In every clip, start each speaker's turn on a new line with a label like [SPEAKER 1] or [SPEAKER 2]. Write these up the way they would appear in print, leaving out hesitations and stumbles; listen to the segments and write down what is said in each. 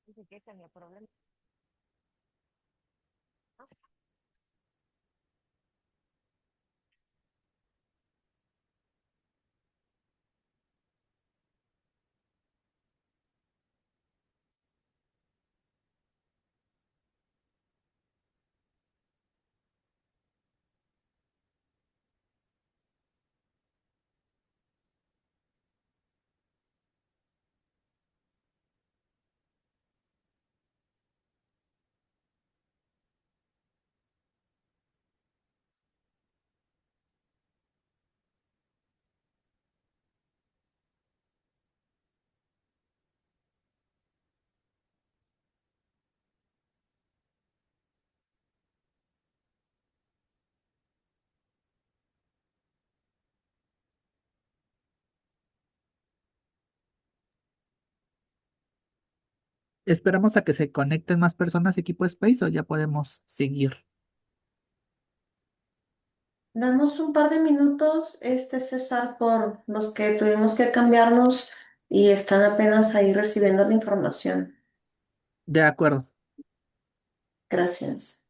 [SPEAKER 1] Dice que tenía problemas.
[SPEAKER 2] Esperamos a que se conecten más personas, equipo Space, o ya podemos seguir.
[SPEAKER 3] Damos un par de minutos, César, por los que tuvimos que cambiarnos y están apenas ahí recibiendo la información.
[SPEAKER 2] De acuerdo.
[SPEAKER 3] Gracias.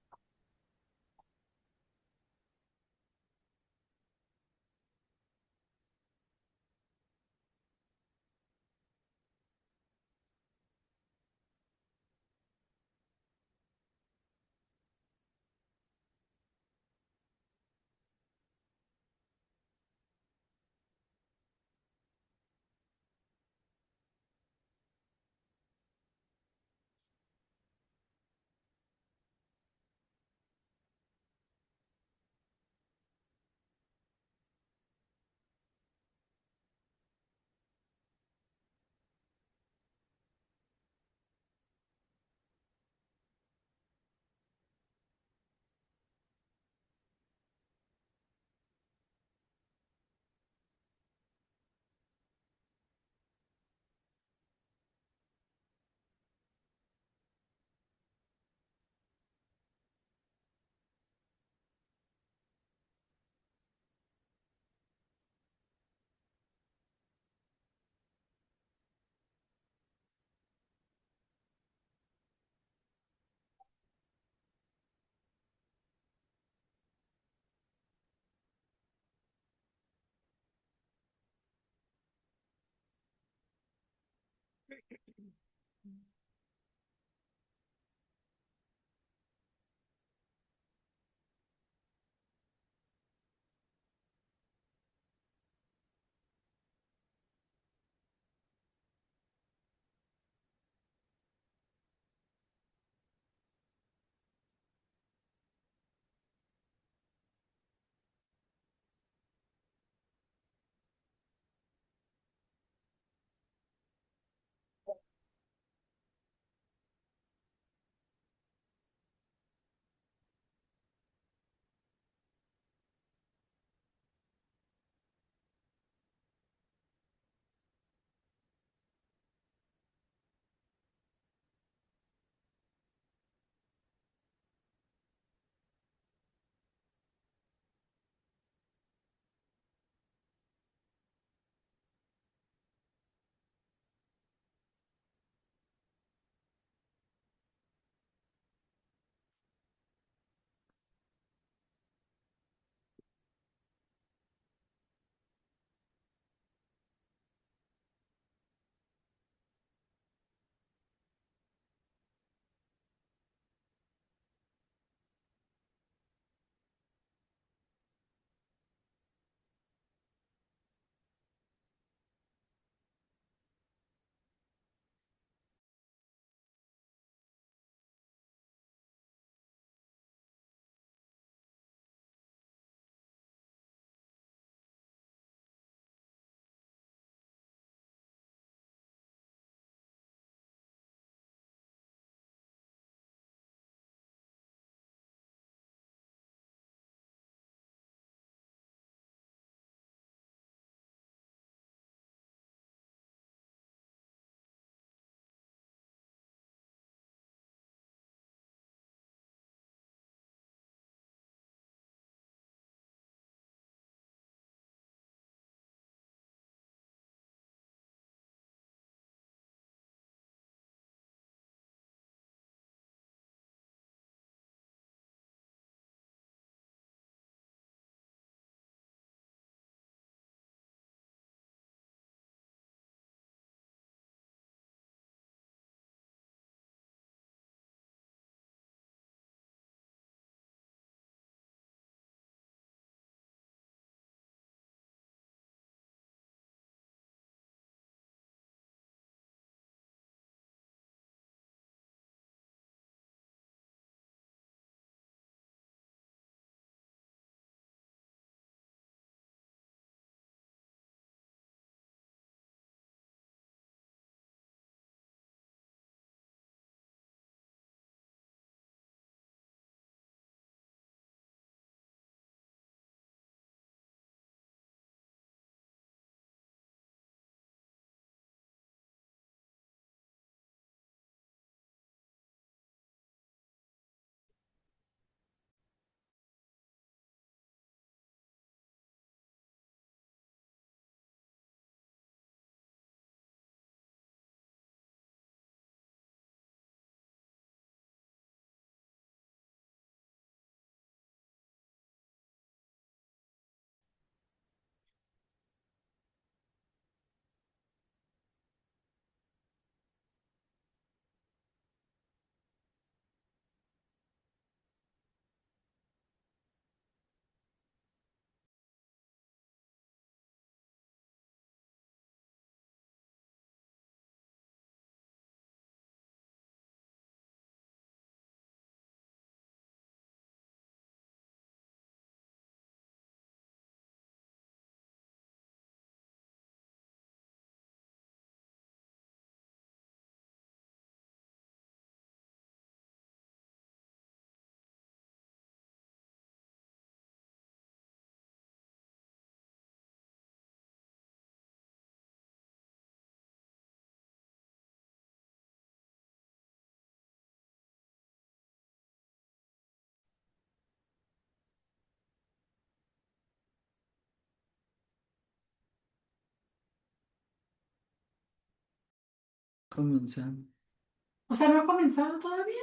[SPEAKER 1] Comenzando.
[SPEAKER 4] O sea, no ha comenzado todavía.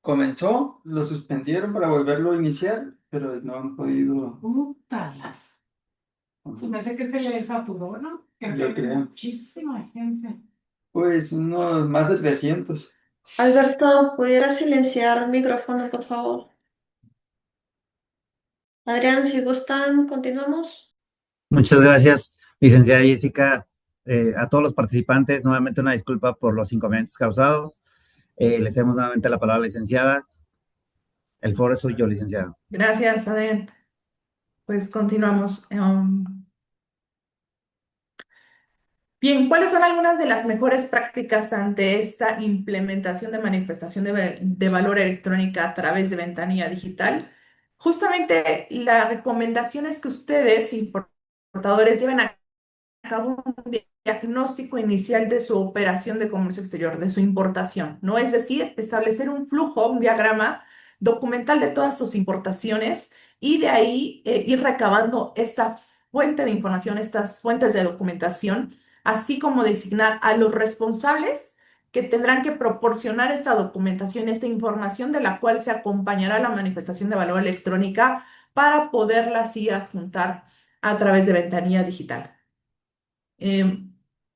[SPEAKER 1] Comenzó, lo suspendieron para volverlo a iniciar, pero no han podido.
[SPEAKER 4] Talas. Se me hace que se le saturó, ¿no? Creo que
[SPEAKER 1] Yo
[SPEAKER 4] hay
[SPEAKER 1] creo.
[SPEAKER 4] muchísima gente.
[SPEAKER 1] Pues unos más de 300.
[SPEAKER 3] Alberto, ¿pudiera silenciar el micrófono, por favor? Adrián, si gustan, continuamos.
[SPEAKER 5] Muchas gracias, licenciada Jessica. A todos los participantes, nuevamente una disculpa por los inconvenientes causados. Les damos nuevamente la palabra a la licenciada. El foro es suyo, licenciada.
[SPEAKER 6] Gracias, Adrián. Pues continuamos. Bien, ¿cuáles son algunas de las mejores prácticas ante esta implementación de manifestación de valor electrónica a través de ventanilla digital? Justamente la recomendación es que ustedes, importadores, lleven a cabo un diagnóstico inicial de su operación de comercio exterior, de su importación, ¿no? Es decir, establecer un flujo, un diagrama documental de todas sus importaciones y de ahí ir recabando esta fuente de información, estas fuentes de documentación, así como designar a los responsables que tendrán que proporcionar esta documentación, esta información de la cual se acompañará la manifestación de valor electrónica para poderla así adjuntar a través de ventanilla digital. Eh,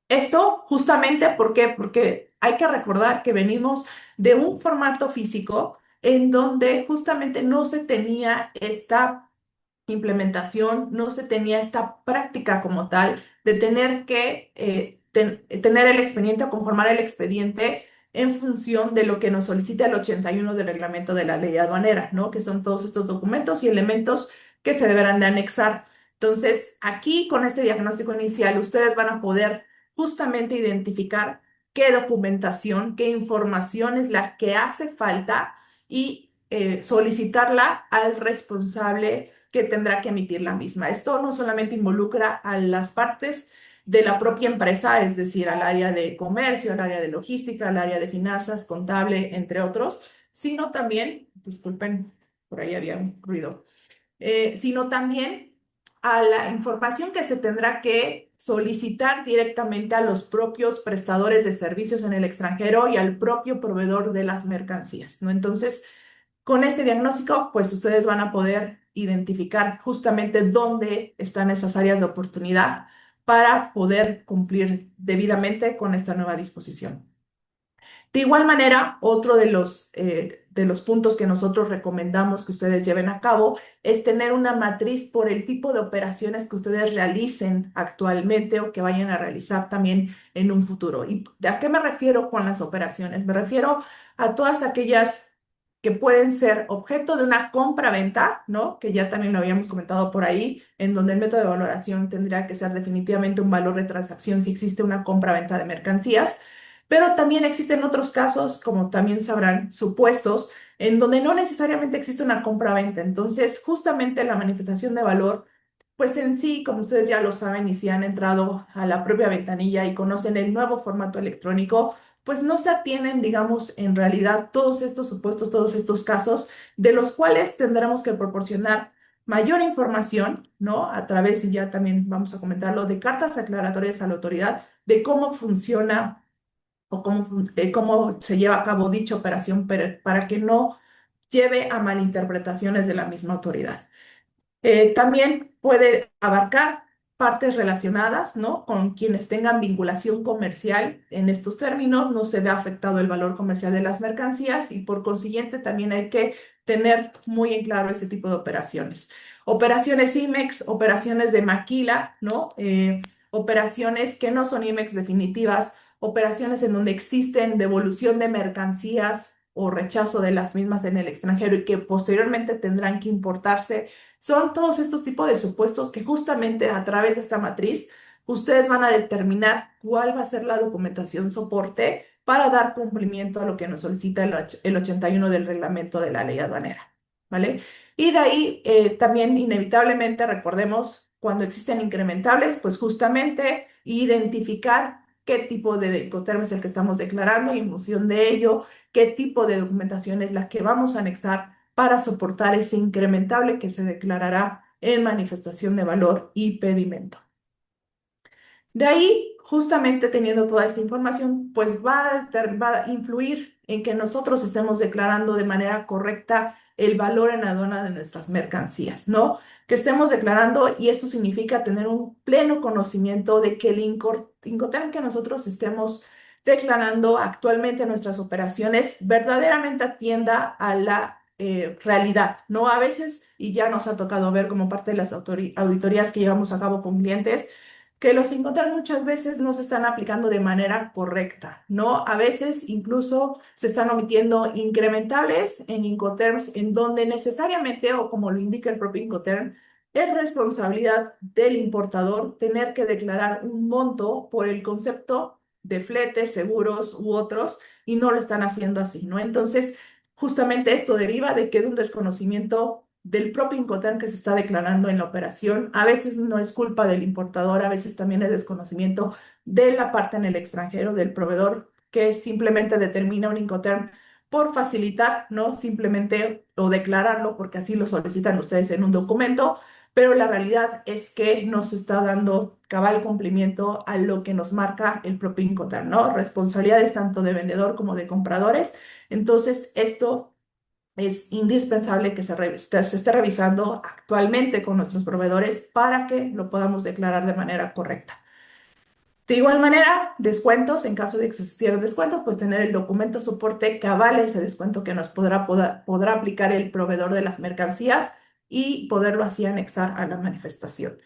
[SPEAKER 6] Esto justamente porque hay que recordar que venimos de un formato físico en donde justamente no se tenía esta implementación, no se tenía esta práctica como tal de tener que tener el expediente o conformar el expediente en función de lo que nos solicita el 81 del reglamento de la ley aduanera, ¿no? Que son todos estos documentos y elementos que se deberán de anexar. Entonces, aquí con este diagnóstico inicial, ustedes van a poder justamente identificar qué documentación, qué información es la que hace falta y solicitarla al responsable que tendrá que emitir la misma. Esto no solamente involucra a las partes de la propia empresa, es decir, al área de comercio, al área de logística, al área de finanzas, contable, entre otros, sino también, disculpen, por ahí había un ruido, sino también a la información que se tendrá que solicitar directamente a los propios prestadores de servicios en el extranjero y al propio proveedor de las mercancías, ¿no? Entonces, con este diagnóstico, pues ustedes van a poder identificar justamente dónde están esas áreas de oportunidad para poder cumplir debidamente con esta nueva disposición. De igual manera, otro de los puntos que nosotros recomendamos que ustedes lleven a cabo es tener una matriz por el tipo de operaciones que ustedes realicen actualmente o que vayan a realizar también en un futuro. ¿Y a qué me refiero con las operaciones? Me refiero a todas aquellas que pueden ser objeto de una compra-venta, ¿no? Que ya también lo habíamos comentado por ahí, en donde el método de valoración tendría que ser definitivamente un valor de transacción si existe una compra-venta de mercancías. Pero también existen otros casos, como también sabrán, supuestos, en donde no necesariamente existe una compra-venta. Entonces, justamente la manifestación de valor, pues en sí, como ustedes ya lo saben y si han entrado a la propia ventanilla y conocen el nuevo formato electrónico, pues no se atienen, digamos, en realidad todos estos supuestos, todos estos casos, de los cuales tendremos que proporcionar mayor información, ¿no? A través, y ya también vamos a comentarlo, de cartas aclaratorias a la autoridad de cómo funciona o cómo se lleva a cabo dicha operación para que no lleve a malinterpretaciones de la misma autoridad. También puede abarcar partes relacionadas, ¿no? Con quienes tengan vinculación comercial. En estos términos no se ve afectado el valor comercial de las mercancías y por consiguiente también hay que tener muy en claro este tipo de operaciones. Operaciones IMEX, operaciones de maquila, ¿no? Operaciones que no son IMEX definitivas, operaciones en donde existen devolución de mercancías o rechazo de las mismas en el extranjero y que posteriormente tendrán que importarse. Son todos estos tipos de supuestos que justamente a través de esta matriz ustedes van a determinar cuál va a ser la documentación soporte para dar cumplimiento a lo que nos solicita el 81 del reglamento de la ley aduanera, ¿vale? Y de ahí también inevitablemente recordemos cuando existen incrementables, pues justamente identificar qué tipo de Incoterm es el que estamos declarando y en función de ello, qué tipo de documentación es la que vamos a anexar para soportar ese incrementable que se declarará en manifestación de valor y pedimento. De ahí, justamente teniendo toda esta información, pues va a influir en que nosotros estemos declarando de manera correcta el valor en aduana de nuestras mercancías, ¿no? Que estemos declarando, y esto significa tener un pleno conocimiento de que el Incoterm que nosotros estemos declarando actualmente en nuestras operaciones verdaderamente atienda a la realidad, ¿no? A veces, y ya nos ha tocado ver como parte de las auditorías que llevamos a cabo con clientes, que los Incoterms muchas veces no se están aplicando de manera correcta, ¿no? A veces incluso se están omitiendo incrementables en Incoterms en donde necesariamente, o como lo indica el propio Incoterm, es responsabilidad del importador tener que declarar un monto por el concepto de fletes, seguros u otros, y no lo están haciendo así, ¿no? Entonces, justamente esto deriva de que de un desconocimiento del propio Incoterm que se está declarando en la operación. A veces no es culpa del importador, a veces también es desconocimiento de la parte en el extranjero, del proveedor, que simplemente determina un Incoterm por facilitar, ¿no? Simplemente o declararlo porque así lo solicitan ustedes en un documento, pero la realidad es que no se está dando cabal cumplimiento a lo que nos marca el propio Incoterm, ¿no? Responsabilidades tanto de vendedor como de compradores. Entonces, esto es indispensable que se esté revisando actualmente con nuestros proveedores para que lo podamos declarar de manera correcta. De igual manera, descuentos, en caso de que existiera descuento, pues tener el documento soporte que avale ese descuento que nos podrá aplicar el proveedor de las mercancías y poderlo así anexar a la manifestación.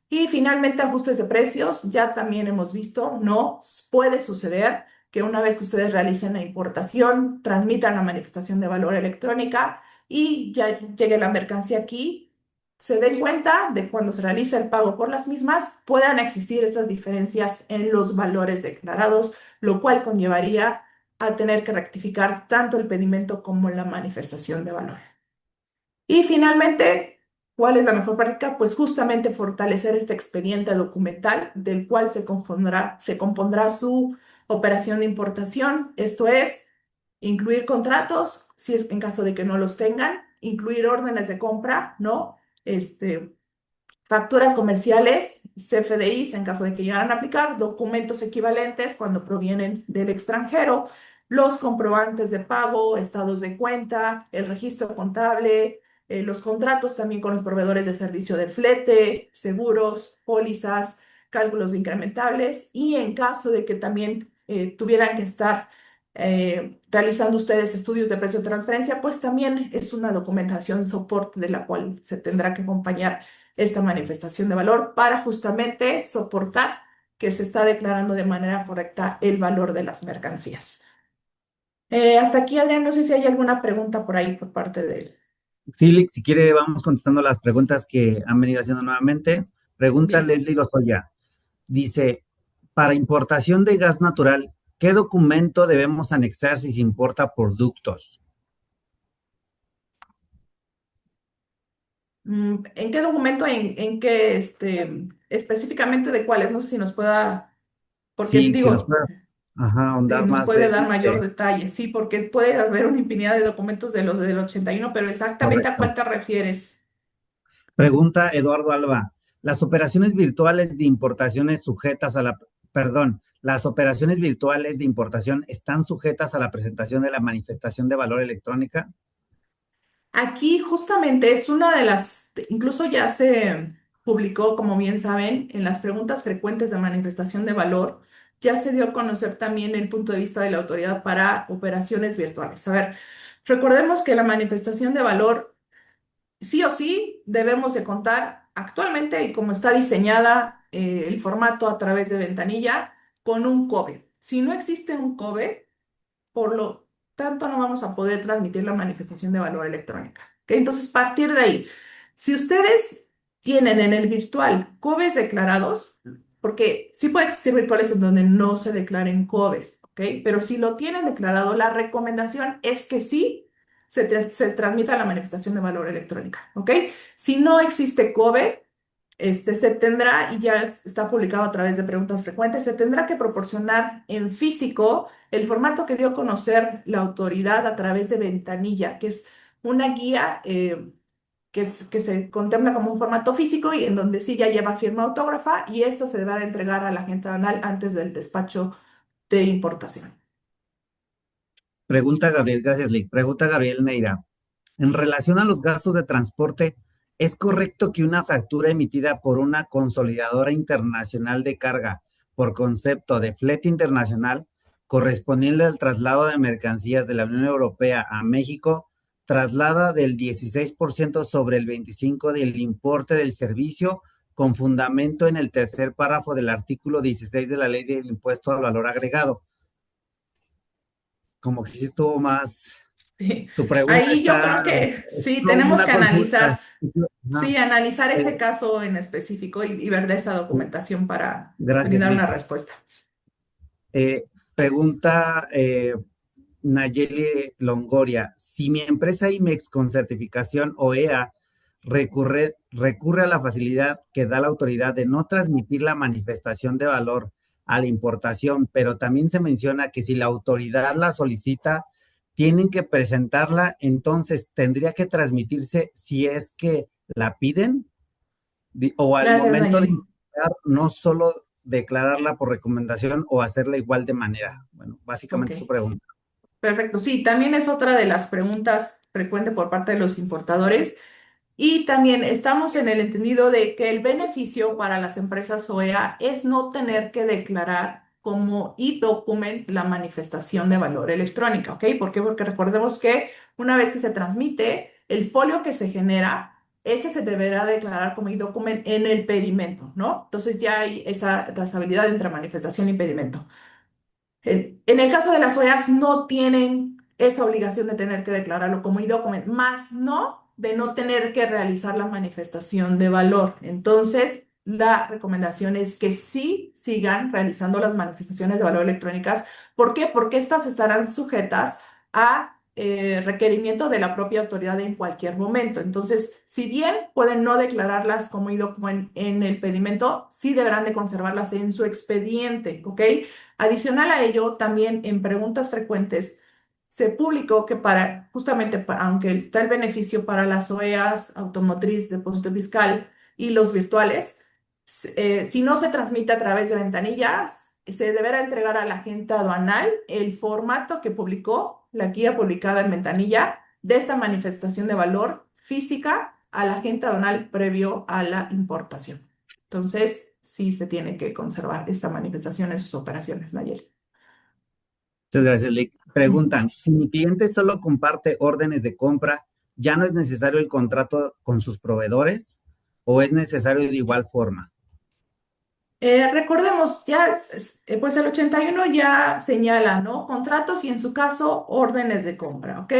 [SPEAKER 6] Y finalmente, ajustes de precios. Ya también hemos visto, no puede suceder que una vez que ustedes realicen la importación, transmitan la manifestación de valor electrónica y ya llegue la mercancía aquí, se den cuenta de cuando se realiza el pago por las mismas, puedan existir esas diferencias en los valores declarados, lo cual conllevaría a tener que rectificar tanto el pedimento como la manifestación de valor. Y finalmente, ¿cuál es la mejor práctica? Pues justamente fortalecer este expediente documental del cual se compondrá su operación de importación. Esto es, incluir contratos, si es en caso de que no los tengan, incluir órdenes de compra, ¿no? Facturas comerciales, CFDIs en caso de que llegaran a aplicar, documentos equivalentes cuando provienen del extranjero, los comprobantes de pago, estados de cuenta, el registro contable, los contratos también con los proveedores de servicio de flete, seguros, pólizas, cálculos de incrementables, y en caso de que también tuvieran que estar realizando ustedes estudios de precio de transferencia, pues también es una documentación soporte de la cual se tendrá que acompañar esta manifestación de valor para justamente soportar que se está declarando de manera correcta el valor de las mercancías. Hasta aquí, Adrián, no sé si hay alguna pregunta por ahí por parte de él.
[SPEAKER 5] Sí, Lick, si quiere, vamos contestando las preguntas que han venido haciendo nuevamente. Pregunta
[SPEAKER 6] Bien.
[SPEAKER 5] Leslie Lozoya. Dice, para importación de gas natural, ¿qué documento debemos anexar si se importa por ductos?
[SPEAKER 6] ¿En qué documento, en qué, específicamente de cuáles? No sé si nos pueda, porque
[SPEAKER 5] Sí, si nos
[SPEAKER 6] digo,
[SPEAKER 5] puede, ajá, ahondar
[SPEAKER 6] nos
[SPEAKER 5] más
[SPEAKER 6] puede
[SPEAKER 5] de,
[SPEAKER 6] dar mayor detalle, sí, porque puede haber una infinidad de documentos de los del 81, pero exactamente a
[SPEAKER 5] correcto.
[SPEAKER 6] cuál te refieres.
[SPEAKER 5] Pregunta Eduardo Alba. Las operaciones virtuales de importaciones sujetas a la, perdón, las operaciones virtuales de importación están sujetas a la presentación de la manifestación de valor electrónica.
[SPEAKER 6] Aquí justamente es una de las, incluso ya se publicó, como bien saben, en las preguntas frecuentes de manifestación de valor, ya se dio a conocer también el punto de vista de la autoridad para operaciones virtuales. A ver, recordemos que la manifestación de valor sí o sí debemos de contar actualmente y como está diseñada el formato a través de ventanilla con un COBE. Si no existe un COBE, por lo tanto no vamos a poder transmitir la manifestación de valor electrónica. ¿Ok? Entonces, a partir de ahí, si ustedes tienen en el virtual COBES declarados, porque sí puede existir virtuales en donde no se declaren COBES, ¿ok? Pero si lo tienen declarado, la recomendación es que sí se transmita la manifestación de valor electrónica, ¿ok? Si no existe COBE, se tendrá, y ya está publicado a través de preguntas frecuentes, se tendrá que proporcionar en físico el formato que dio a conocer la autoridad a través de Ventanilla, que es una guía que se contempla como un formato físico y en donde sí ya lleva firma autógrafa y esto se deberá entregar a la agente aduanal antes del despacho de importación.
[SPEAKER 5] Pregunta Gabriel, gracias, Lick. Pregunta Gabriel Neira. En relación a los gastos de transporte, ¿es correcto que una factura emitida por una consolidadora internacional de carga por concepto de flete internacional correspondiente al traslado de mercancías de la Unión Europea a México traslada del 16% sobre el 25% del importe del servicio con fundamento en el tercer párrafo del artículo 16 de la Ley del Impuesto al Valor Agregado? Como que sí estuvo más,
[SPEAKER 6] Sí.
[SPEAKER 5] su pregunta
[SPEAKER 6] Ahí yo creo
[SPEAKER 5] está,
[SPEAKER 6] que
[SPEAKER 5] es
[SPEAKER 6] sí,
[SPEAKER 5] como
[SPEAKER 6] tenemos
[SPEAKER 5] una
[SPEAKER 6] que
[SPEAKER 5] consulta.
[SPEAKER 6] analizar,
[SPEAKER 5] Ajá.
[SPEAKER 6] sí, analizar ese
[SPEAKER 5] Eh,
[SPEAKER 6] caso en específico y ver de esa documentación para
[SPEAKER 5] Gracias,
[SPEAKER 6] brindar una
[SPEAKER 5] Lick.
[SPEAKER 6] respuesta.
[SPEAKER 5] Eh, Pregunta Nayeli Longoria. Si mi empresa IMEX con certificación OEA recurre a la facilidad que da la autoridad de no transmitir la manifestación de valor a la importación, pero también se menciona que si la autoridad la solicita, tienen que presentarla, entonces tendría que transmitirse si es que la piden o al
[SPEAKER 6] Gracias,
[SPEAKER 5] momento de
[SPEAKER 6] Nayeli.
[SPEAKER 5] investigar, no solo declararla por recomendación o hacerla igual de manera. Bueno,
[SPEAKER 6] Ok.
[SPEAKER 5] básicamente su pregunta.
[SPEAKER 6] Perfecto, sí, también es otra de las preguntas frecuentes por parte de los importadores y también estamos en el entendido de que el beneficio para las empresas OEA es no tener que declarar como e-document la manifestación de valor electrónica, ¿ok? ¿Por qué? Porque recordemos que una vez que se transmite, el folio que se genera, ese se deberá declarar como e-document en el pedimento, ¿no? Entonces ya hay esa trazabilidad entre manifestación y pedimento. En el caso de las OEAs no tienen esa obligación de tener que declararlo como e-document, más no de no tener que realizar la manifestación de valor. Entonces, la recomendación es que sí sigan realizando las manifestaciones de valor electrónicas. ¿Por qué? Porque estas estarán sujetas a requerimiento de la propia autoridad en cualquier momento. Entonces, si bien pueden no declararlas como e-document en el pedimento, sí deberán de conservarlas en su expediente, ¿ok? Adicional a ello, también en preguntas frecuentes se publicó que para, justamente, aunque está el beneficio para las OEAs, automotriz, depósito fiscal y los virtuales, si no se transmite a través de ventanillas, se deberá entregar a la agente aduanal el formato que publicó la guía publicada en ventanilla de esta manifestación de valor física a la agente aduanal previo a la importación. Entonces, sí se tiene que conservar esta manifestación en sus operaciones, Nayeli.
[SPEAKER 5] Muchas gracias, Lick. Preguntan, si mi cliente solo comparte órdenes de compra, ¿ya no es necesario el contrato con sus proveedores o es necesario de igual forma?
[SPEAKER 6] Recordemos, ya, pues el 81 ya señala, ¿no? Contratos y en su caso órdenes de compra, ¿ok?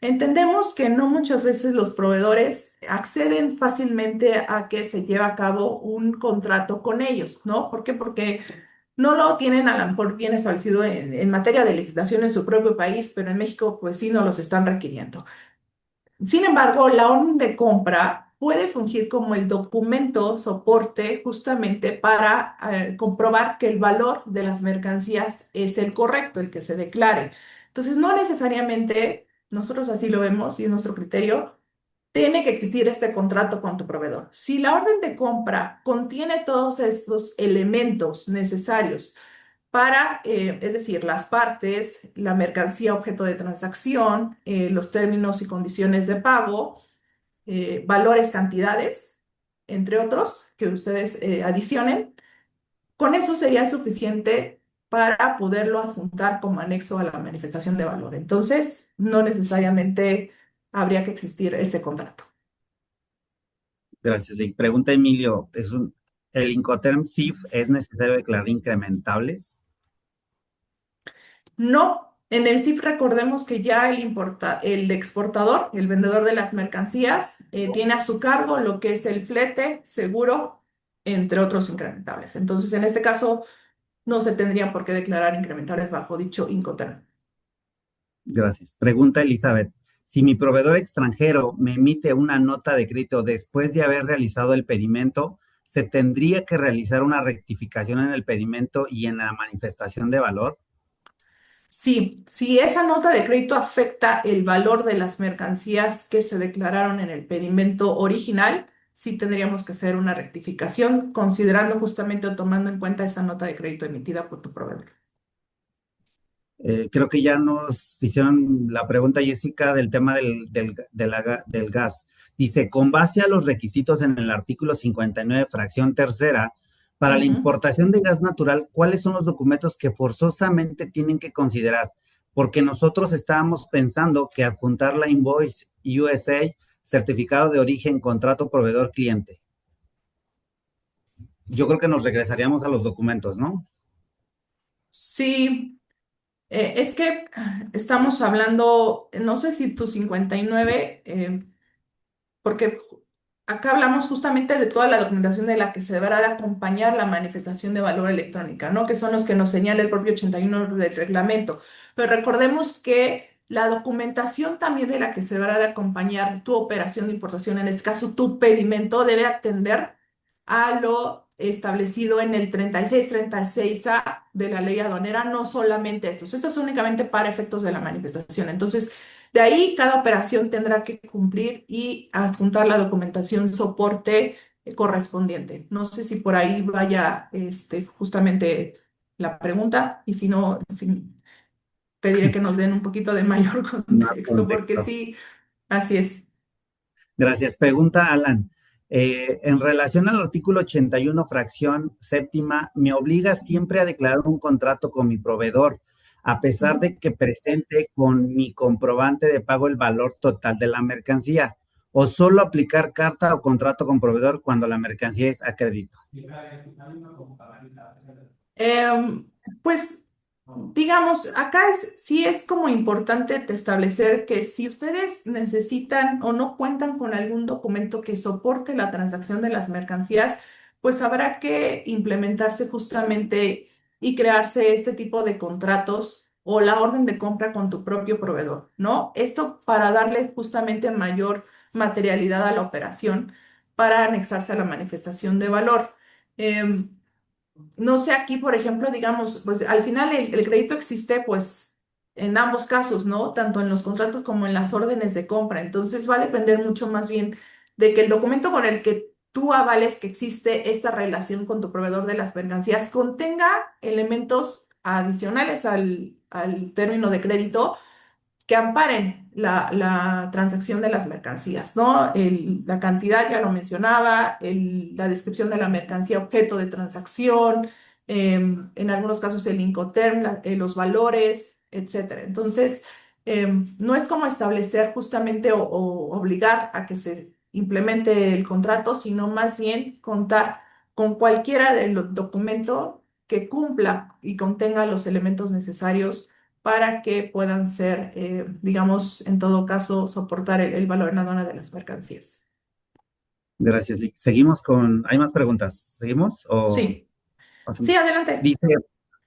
[SPEAKER 6] Entendemos que no muchas veces los proveedores acceden fácilmente a que se lleve a cabo un contrato con ellos, ¿no? ¿Por qué? Porque no lo tienen a lo mejor bien establecido en materia de legislación en su propio país, pero en México pues sí nos los están requiriendo. Sin embargo, la orden de compra puede fungir como el documento soporte justamente para comprobar que el valor de las mercancías es el correcto, el que se declare. Entonces, no necesariamente, nosotros así lo vemos y es nuestro criterio, tiene que existir este contrato con tu proveedor. Si la orden de compra contiene todos estos elementos necesarios para, es decir, las partes, la mercancía objeto de transacción, los términos y condiciones de pago, valores, cantidades, entre otros, que ustedes adicionen. Con eso sería suficiente para poderlo adjuntar como anexo a la manifestación de valor. Entonces, no necesariamente habría que existir ese contrato.
[SPEAKER 5] Gracias, Lick. Pregunta Emilio, ¿el Incoterm CIF es necesario declarar incrementables?
[SPEAKER 6] No, en el CIF recordemos que ya el exportador, el vendedor de las mercancías, tiene a su cargo lo que es el flete, seguro, entre otros incrementables. Entonces, en este caso, no se tendrían por qué declarar incrementables bajo dicho Incoterm.
[SPEAKER 5] Gracias. Pregunta Elizabeth, si mi proveedor extranjero me emite una nota de crédito después de haber realizado el pedimento, ¿se tendría que realizar una rectificación en el pedimento y en la manifestación de valor?
[SPEAKER 6] Sí, si esa nota de crédito afecta el valor de las mercancías que se declararon en el pedimento original, sí tendríamos que hacer una rectificación, considerando justamente o tomando en cuenta esa nota de crédito emitida por tu proveedor.
[SPEAKER 5] Creo que ya nos hicieron la pregunta, Jessica, del tema del gas. Dice, con base a los requisitos en el artículo 59, fracción tercera, para la
[SPEAKER 6] Ujú.
[SPEAKER 5] importación de gas natural, ¿cuáles son los documentos que forzosamente tienen que considerar? Porque nosotros estábamos pensando que adjuntar la invoice USA, certificado de origen, contrato proveedor cliente. Yo creo que nos regresaríamos a los documentos, ¿no?
[SPEAKER 6] Sí, es que estamos hablando, no sé si tu 59, porque acá hablamos justamente de toda la documentación de la que se deberá de acompañar la manifestación de valor electrónica, ¿no? Que son los que nos señala el propio 81 del reglamento. Pero recordemos que la documentación también de la que se deberá de acompañar tu operación de importación, en este caso tu pedimento, debe atender a lo establecido en el 3636A de la ley aduanera, no solamente estos. Esto es únicamente para efectos de la manifestación. Entonces, de ahí, cada operación tendrá que cumplir y adjuntar la documentación soporte correspondiente. No sé si por ahí vaya justamente la pregunta y si no, pediré que nos den un poquito de mayor
[SPEAKER 5] Más
[SPEAKER 6] contexto, porque
[SPEAKER 5] contexto.
[SPEAKER 6] sí, así es.
[SPEAKER 5] Gracias. Pregunta Alan. En relación al artículo 81, fracción séptima, me obliga siempre a declarar un contrato con mi proveedor, a pesar
[SPEAKER 6] Ujú.
[SPEAKER 5] de que presente con mi comprobante de pago el valor total de la mercancía, o solo aplicar carta o contrato con proveedor cuando la mercancía es a crédito.
[SPEAKER 6] Em, pues digamos, acá sí es como importante establecer que si ustedes necesitan o no cuentan con algún documento que soporte la transacción de las mercancías, pues habrá que implementarse justamente y crearse este tipo de contratos o la orden de compra con tu propio proveedor, ¿no? Esto para darle justamente mayor materialidad a la operación para anexarse a la manifestación de valor. Em, no sé, aquí, por ejemplo, digamos, pues al final el crédito existe, pues, en ambos casos, ¿no? Tanto en los contratos como en las órdenes de compra. Entonces va a depender mucho más bien de que el documento con el que tú avales que existe esta relación con tu proveedor de las mercancías contenga elementos adicionales al término de crédito que amparen la transacción de las mercancías, ¿no? La cantidad, ya lo mencionaba, la descripción de la mercancía objeto de transacción, en algunos casos el Incoterm, los valores, etcétera. Entonces, no es como establecer justamente o obligar a que se implemente el contrato, sino más bien contar con cualquiera de los documentos que cumpla y contenga los elementos necesarios para que puedan ser, digamos, en todo caso, soportar el valor en aduana de las mercancías.
[SPEAKER 5] Gracias, Lick. Seguimos con, ¿hay más preguntas? ¿Seguimos o
[SPEAKER 6] Sí, sí,
[SPEAKER 5] pasamos?
[SPEAKER 6] adelante.
[SPEAKER 5] Dice,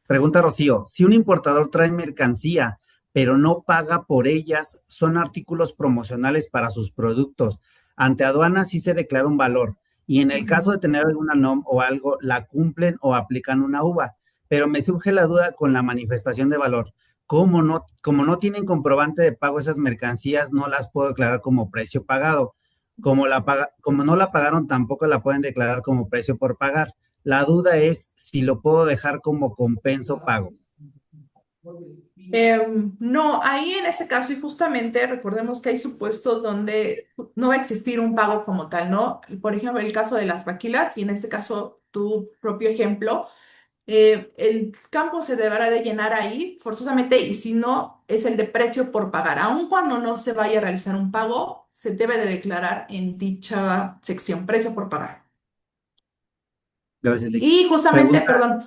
[SPEAKER 5] pregunta Rocío, si un importador trae mercancía, pero no paga por ellas, son artículos promocionales para sus productos. Ante aduana sí se declara un valor y en el caso
[SPEAKER 6] Ujú.
[SPEAKER 5] de tener alguna NOM o algo, la cumplen o aplican una uva. Pero me surge la duda con la manifestación de valor. Como no tienen comprobante de pago esas mercancías, no las puedo declarar como precio pagado. Como no la pagaron, tampoco la pueden declarar como precio por pagar. La duda es si lo puedo dejar como compenso pago.
[SPEAKER 6] No, ahí en ese caso, y justamente recordemos que hay supuestos donde no va a existir un pago como tal, ¿no? Por ejemplo, el caso de las maquilas, y en este caso, tu propio ejemplo, el campo se deberá de llenar ahí forzosamente y si no, es el de precio por pagar. Aun cuando no se vaya a realizar un pago, se debe de declarar en dicha sección, precio por pagar.
[SPEAKER 5] Gracias, Lick.
[SPEAKER 6] Y justamente,
[SPEAKER 5] Pregunta,
[SPEAKER 6] perdón,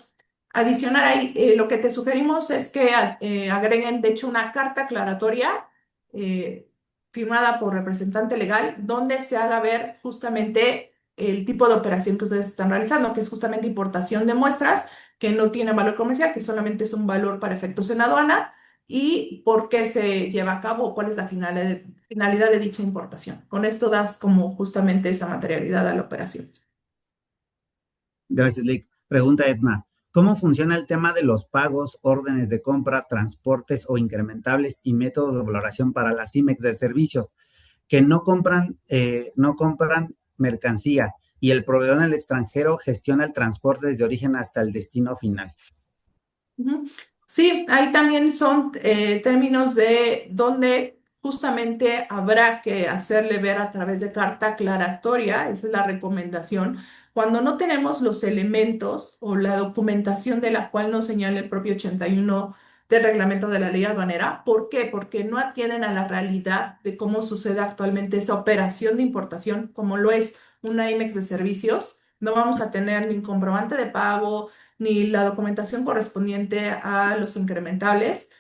[SPEAKER 6] adicionar ahí, lo que te sugerimos es que agreguen, de hecho, una carta aclaratoria eh, firmada por representante legal, donde se haga ver justamente el tipo de operación que ustedes están realizando, que es justamente importación de muestras que no tienen valor comercial, que solamente es un valor para efectos en aduana, y por qué se lleva a cabo o cuál es la finalidad de dicha importación. Con esto das como justamente esa materialidad a la operación.
[SPEAKER 5] gracias, Lick. Pregunta Edna. ¿Cómo funciona el tema de los pagos, órdenes de compra, transportes o incrementables y métodos de valoración para las IMEX de servicios que no compran mercancía y el proveedor en el extranjero gestiona el transporte desde origen hasta el destino final?
[SPEAKER 6] Ujú. Sí, ahí también son términos de donde justamente habrá que hacerle ver a través de carta aclaratoria, esa es la recomendación, cuando no tenemos los elementos o la documentación de la cual nos señala el propio 81 del reglamento de la ley aduanera. ¿Por qué? Porque no atienden a la realidad de cómo sucede actualmente esa operación de importación, como lo es una IMEX de servicios. No vamos a tener ni comprobante de pago ni la documentación correspondiente a los incrementables.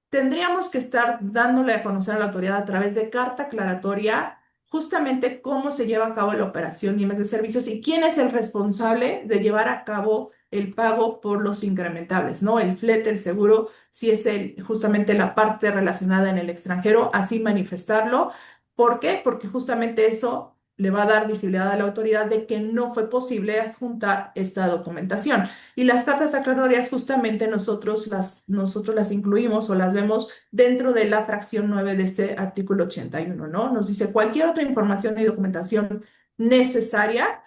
[SPEAKER 6] Tendríamos que estar dándole a conocer a la autoridad a través de carta aclaratoria justamente cómo se lleva a cabo la operación IMEX de servicios y quién es el responsable de llevar a cabo el pago por los incrementables, ¿no? El flete, el seguro, si es justamente la parte relacionada en el extranjero, así manifestarlo. ¿Por qué? Porque justamente eso le va a dar visibilidad a la autoridad de que no fue posible adjuntar esta documentación. Y las cartas aclaratorias justamente nosotros las incluimos o las vemos dentro de la fracción 9 de este artículo 81, ¿no? Nos dice cualquier otra información y documentación necesaria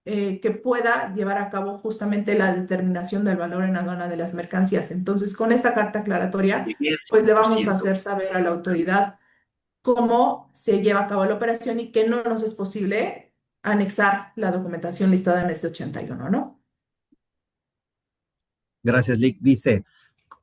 [SPEAKER 6] que pueda llevar a cabo justamente la determinación del valor en aduana de las mercancías. Entonces, con esta carta aclaratoria, pues le vamos a hacer saber a la autoridad cómo se lleva a cabo la operación y que no nos es posible anexar la documentación listada en este 81, ¿no?
[SPEAKER 5] Gracias, Lick. Dice,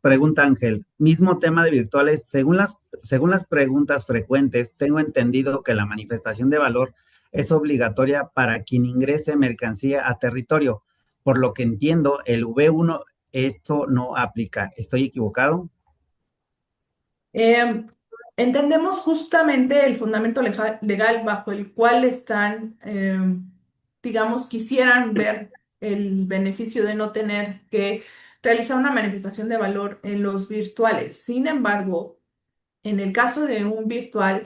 [SPEAKER 5] pregunta Ángel, mismo tema de virtuales, según las preguntas frecuentes, tengo entendido que la manifestación de valor es obligatoria para quien ingrese mercancía a territorio. Por lo que entiendo, el V1 esto no aplica. ¿Estoy equivocado?
[SPEAKER 6] Eh, Entendemos justamente el fundamento legal bajo el cual están, digamos, quisieran ver el beneficio de no tener que realizar una manifestación de valor en los virtuales. Sin embargo, en el caso de un virtual,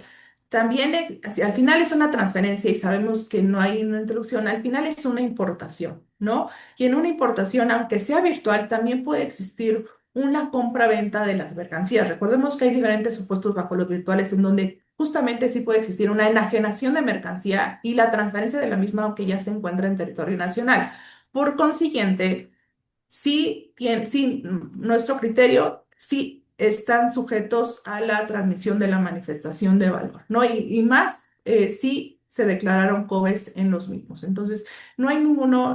[SPEAKER 6] también al final es una transferencia y sabemos que no hay una introducción, al final es una importación, ¿no? Y en una importación, aunque sea virtual, también puede existir una compra-venta de las mercancías. Recordemos que hay diferentes supuestos bajo los virtuales en donde justamente sí puede existir una enajenación de mercancía y la transferencia de la misma aunque ya se encuentra en territorio nacional. Por consiguiente, sí, nuestro criterio, sí están sujetos a la transmisión de la manifestación de valor, ¿no? Y más, sí se declararon COBES en los mismos. Entonces, no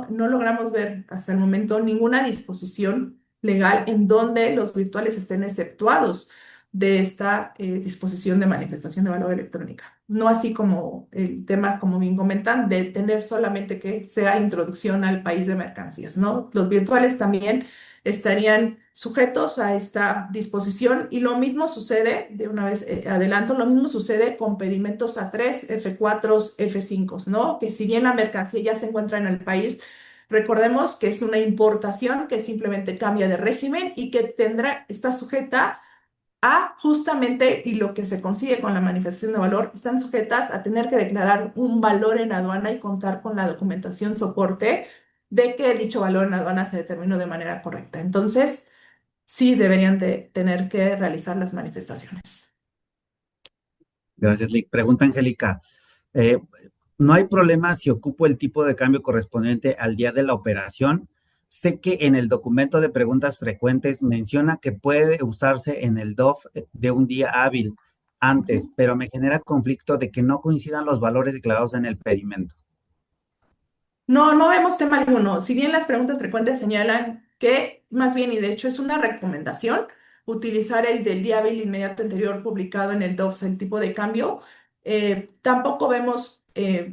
[SPEAKER 6] logramos ver hasta el momento ninguna disposición legal en donde los virtuales estén exceptuados de esta disposición de manifestación de valor electrónica. No así como el tema, como bien comentan, de tener solamente que sea introducción al país de mercancías, ¿no? Los virtuales también estarían sujetos a esta disposición y lo mismo sucede, de una vez adelanto, lo mismo sucede con pedimentos A3, F4, F5, ¿no? Que si bien la mercancía ya se encuentra en el país, recordemos que es una importación que simplemente cambia de régimen y que está sujeta a justamente, y lo que se consigue con la manifestación de valor, están sujetas a tener que declarar un valor en aduana y contar con la documentación soporte de que dicho valor en aduana se determinó de manera correcta. Entonces, sí deberían de tener que realizar las manifestaciones.
[SPEAKER 5] Gracias, Lick. Pregunta Angélica, eh, ¿no hay problema si ocupo el tipo de cambio correspondiente al día de la operación? Sé que en el documento de preguntas frecuentes menciona que puede usarse en el DOF de un día hábil antes, pero me genera conflicto de que no coincidan los valores declarados en el pedimento.
[SPEAKER 6] No, no vemos tema alguno. Si bien las preguntas frecuentes señalan que, más bien, y de hecho es una recomendación, utilizar el del día hábil inmediato anterior publicado en el DOF, el tipo de cambio, tampoco vemos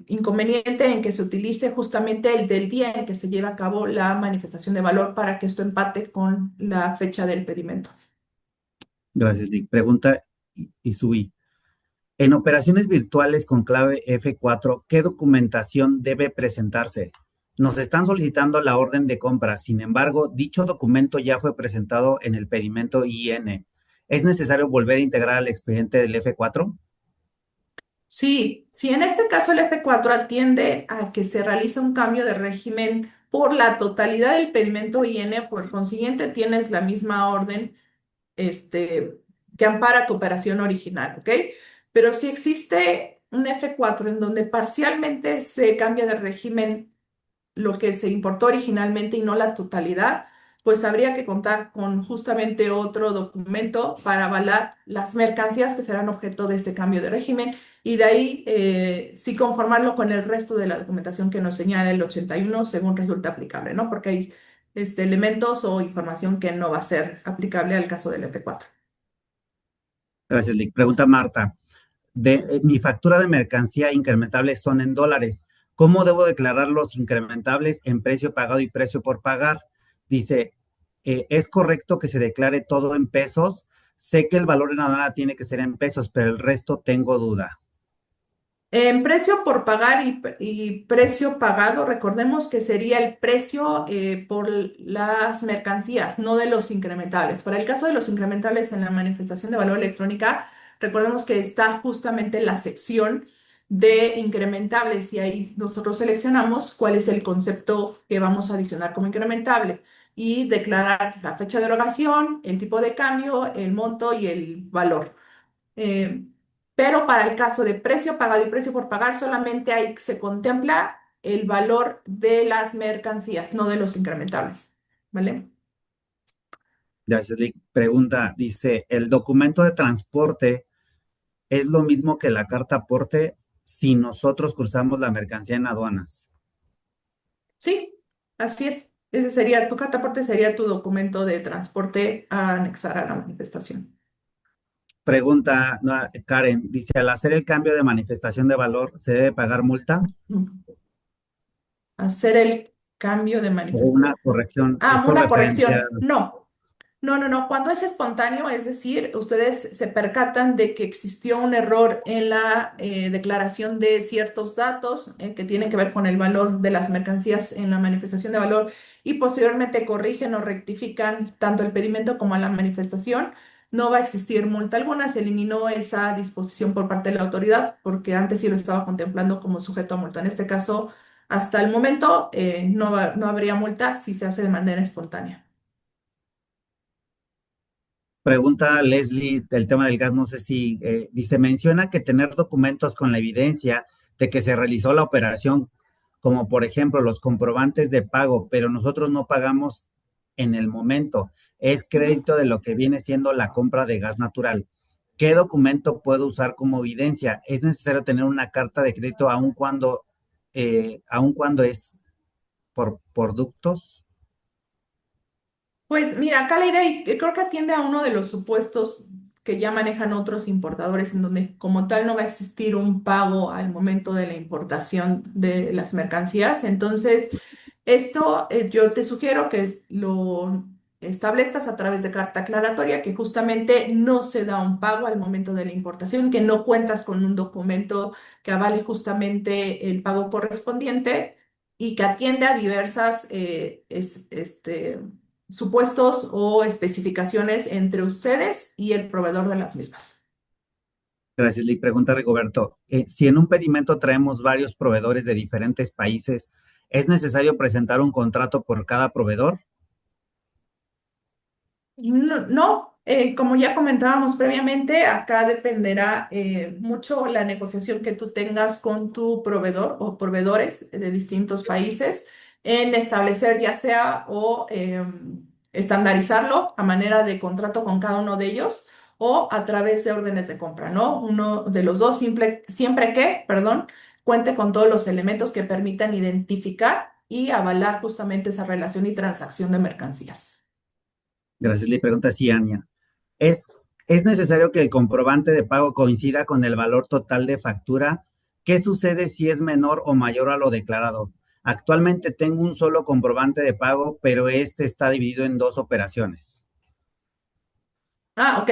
[SPEAKER 6] inconveniente en que se utilice justamente el del día en que se lleva a cabo la manifestación de valor para que esto empate con la fecha del pedimento.
[SPEAKER 5] Gracias, Lick. Pregunta Isui. En operaciones virtuales con clave F4, ¿qué documentación debe presentarse? Nos están solicitando la orden de compra, sin embargo, dicho documento ya fue presentado en el pedimento IN. ¿Es necesario volver a integrar al expediente del F4?
[SPEAKER 6] Sí, si en este caso el F4 atiende a que se realiza un cambio de régimen por la totalidad del pedimento IN, por consiguiente tienes la misma orden que ampara tu operación original, ¿ok? Pero si existe un F4 en donde parcialmente se cambia de régimen lo que se importó originalmente y no la totalidad, pues habría que contar con justamente otro documento para avalar las mercancías que serán objeto de ese cambio de régimen y de ahí sí conformarlo con el resto de la documentación que nos señala el 81 según resulta aplicable, ¿no? Porque hay elementos o información que no va a ser aplicable al caso del F4.
[SPEAKER 5] Gracias, Lick. Pregunta Marta. Mi factura de mercancía incrementable son en dólares. ¿Cómo debo declarar los incrementables en precio pagado y precio por pagar? Dice, ¿es correcto que se declare todo en pesos? Sé que el valor en aduana tiene que ser en pesos, pero el resto tengo duda.
[SPEAKER 6] En precio por pagar y precio pagado, recordemos que sería el precio por las mercancías, no de los incrementables. Para el caso de los incrementables en la manifestación de valor electrónica, recordemos que está justamente la sección de incrementables y ahí nosotros seleccionamos cuál es el concepto que vamos a adicionar como incrementable y declarar la fecha de erogación, el tipo de cambio, el monto y el valor. Eh, pero para el caso de precio pagado y precio por pagar, solamente ahí se contempla el valor de las mercancías, no de los incrementables. ¿Vale?
[SPEAKER 5] Gracias, Lick. Pregunta, dice, ¿el documento de transporte es lo mismo que la carta aporte si nosotros cruzamos la mercancía en aduanas?
[SPEAKER 6] Sí, así es. Ese sería, tu carta aporte sería tu documento de transporte a anexar a la manifestación.
[SPEAKER 5] Pregunta Karen, dice, al hacer el cambio de manifestación de valor, ¿se debe pagar multa
[SPEAKER 6] Hacer el cambio de
[SPEAKER 5] o
[SPEAKER 6] manifestación.
[SPEAKER 5] una corrección? Es
[SPEAKER 6] Ah,
[SPEAKER 5] por
[SPEAKER 6] una
[SPEAKER 5] referencia.
[SPEAKER 6] corrección. No. No, no, no. Cuando es espontáneo, es decir, ustedes se percatan de que existió un error en la declaración de ciertos datos que tienen que ver con el valor de las mercancías en la manifestación de valor y posteriormente corrigen o rectifican tanto el pedimento como la manifestación, no va a existir multa alguna. Se eliminó esa disposición por parte de la autoridad porque antes sí lo estaba contemplando como sujeto a multa. En este caso, hasta el momento, no habría multa si se hace de manera espontánea.
[SPEAKER 5] Pregunta Leslie del tema del gas, no sé si dice, menciona que tener documentos con la evidencia de que se realizó la operación, como por ejemplo los comprobantes de pago, pero nosotros no pagamos en el momento, es crédito de lo que viene siendo la compra de gas natural. ¿Qué documento puedo usar como evidencia? ¿Es necesario tener una carta de crédito aun cuando es por productos?
[SPEAKER 6] Pues mira, acá la idea, y que creo que atiende a uno de los supuestos que ya manejan otros importadores, en donde como tal no va a existir un pago al momento de la importación de las mercancías. Entonces, esto yo te sugiero que lo establezcas a través de carta aclaratoria, que justamente no se da un pago al momento de la importación, que no cuentas con un documento que avale justamente el pago correspondiente y que atiende a diversas supuestos o especificaciones entre ustedes y el proveedor de las mismas.
[SPEAKER 5] Gracias, Lee. Pregunta Rigoberto. Si en un pedimento traemos varios proveedores de diferentes países, ¿es necesario presentar un contrato por cada proveedor?
[SPEAKER 6] No, no, como ya comentábamos previamente, acá dependerá mucho la negociación que tú tengas con tu proveedor o proveedores de distintos países en establecer ya sea o estandarizarlo a manera de contrato con cada uno de ellos o a través de órdenes de compra, ¿no? Uno de los dos, siempre que, perdón, cuente con todos los elementos que permitan identificar y avalar justamente esa relación y transacción de mercancías.
[SPEAKER 5] Gracias, Lee. Pregunta Ciania. ¿Es necesario que el comprobante de pago coincida con el valor total de factura? ¿Qué sucede si es menor o mayor a lo declarado? Actualmente tengo un solo comprobante de pago, pero este está dividido en dos operaciones.
[SPEAKER 6] Ah, ok.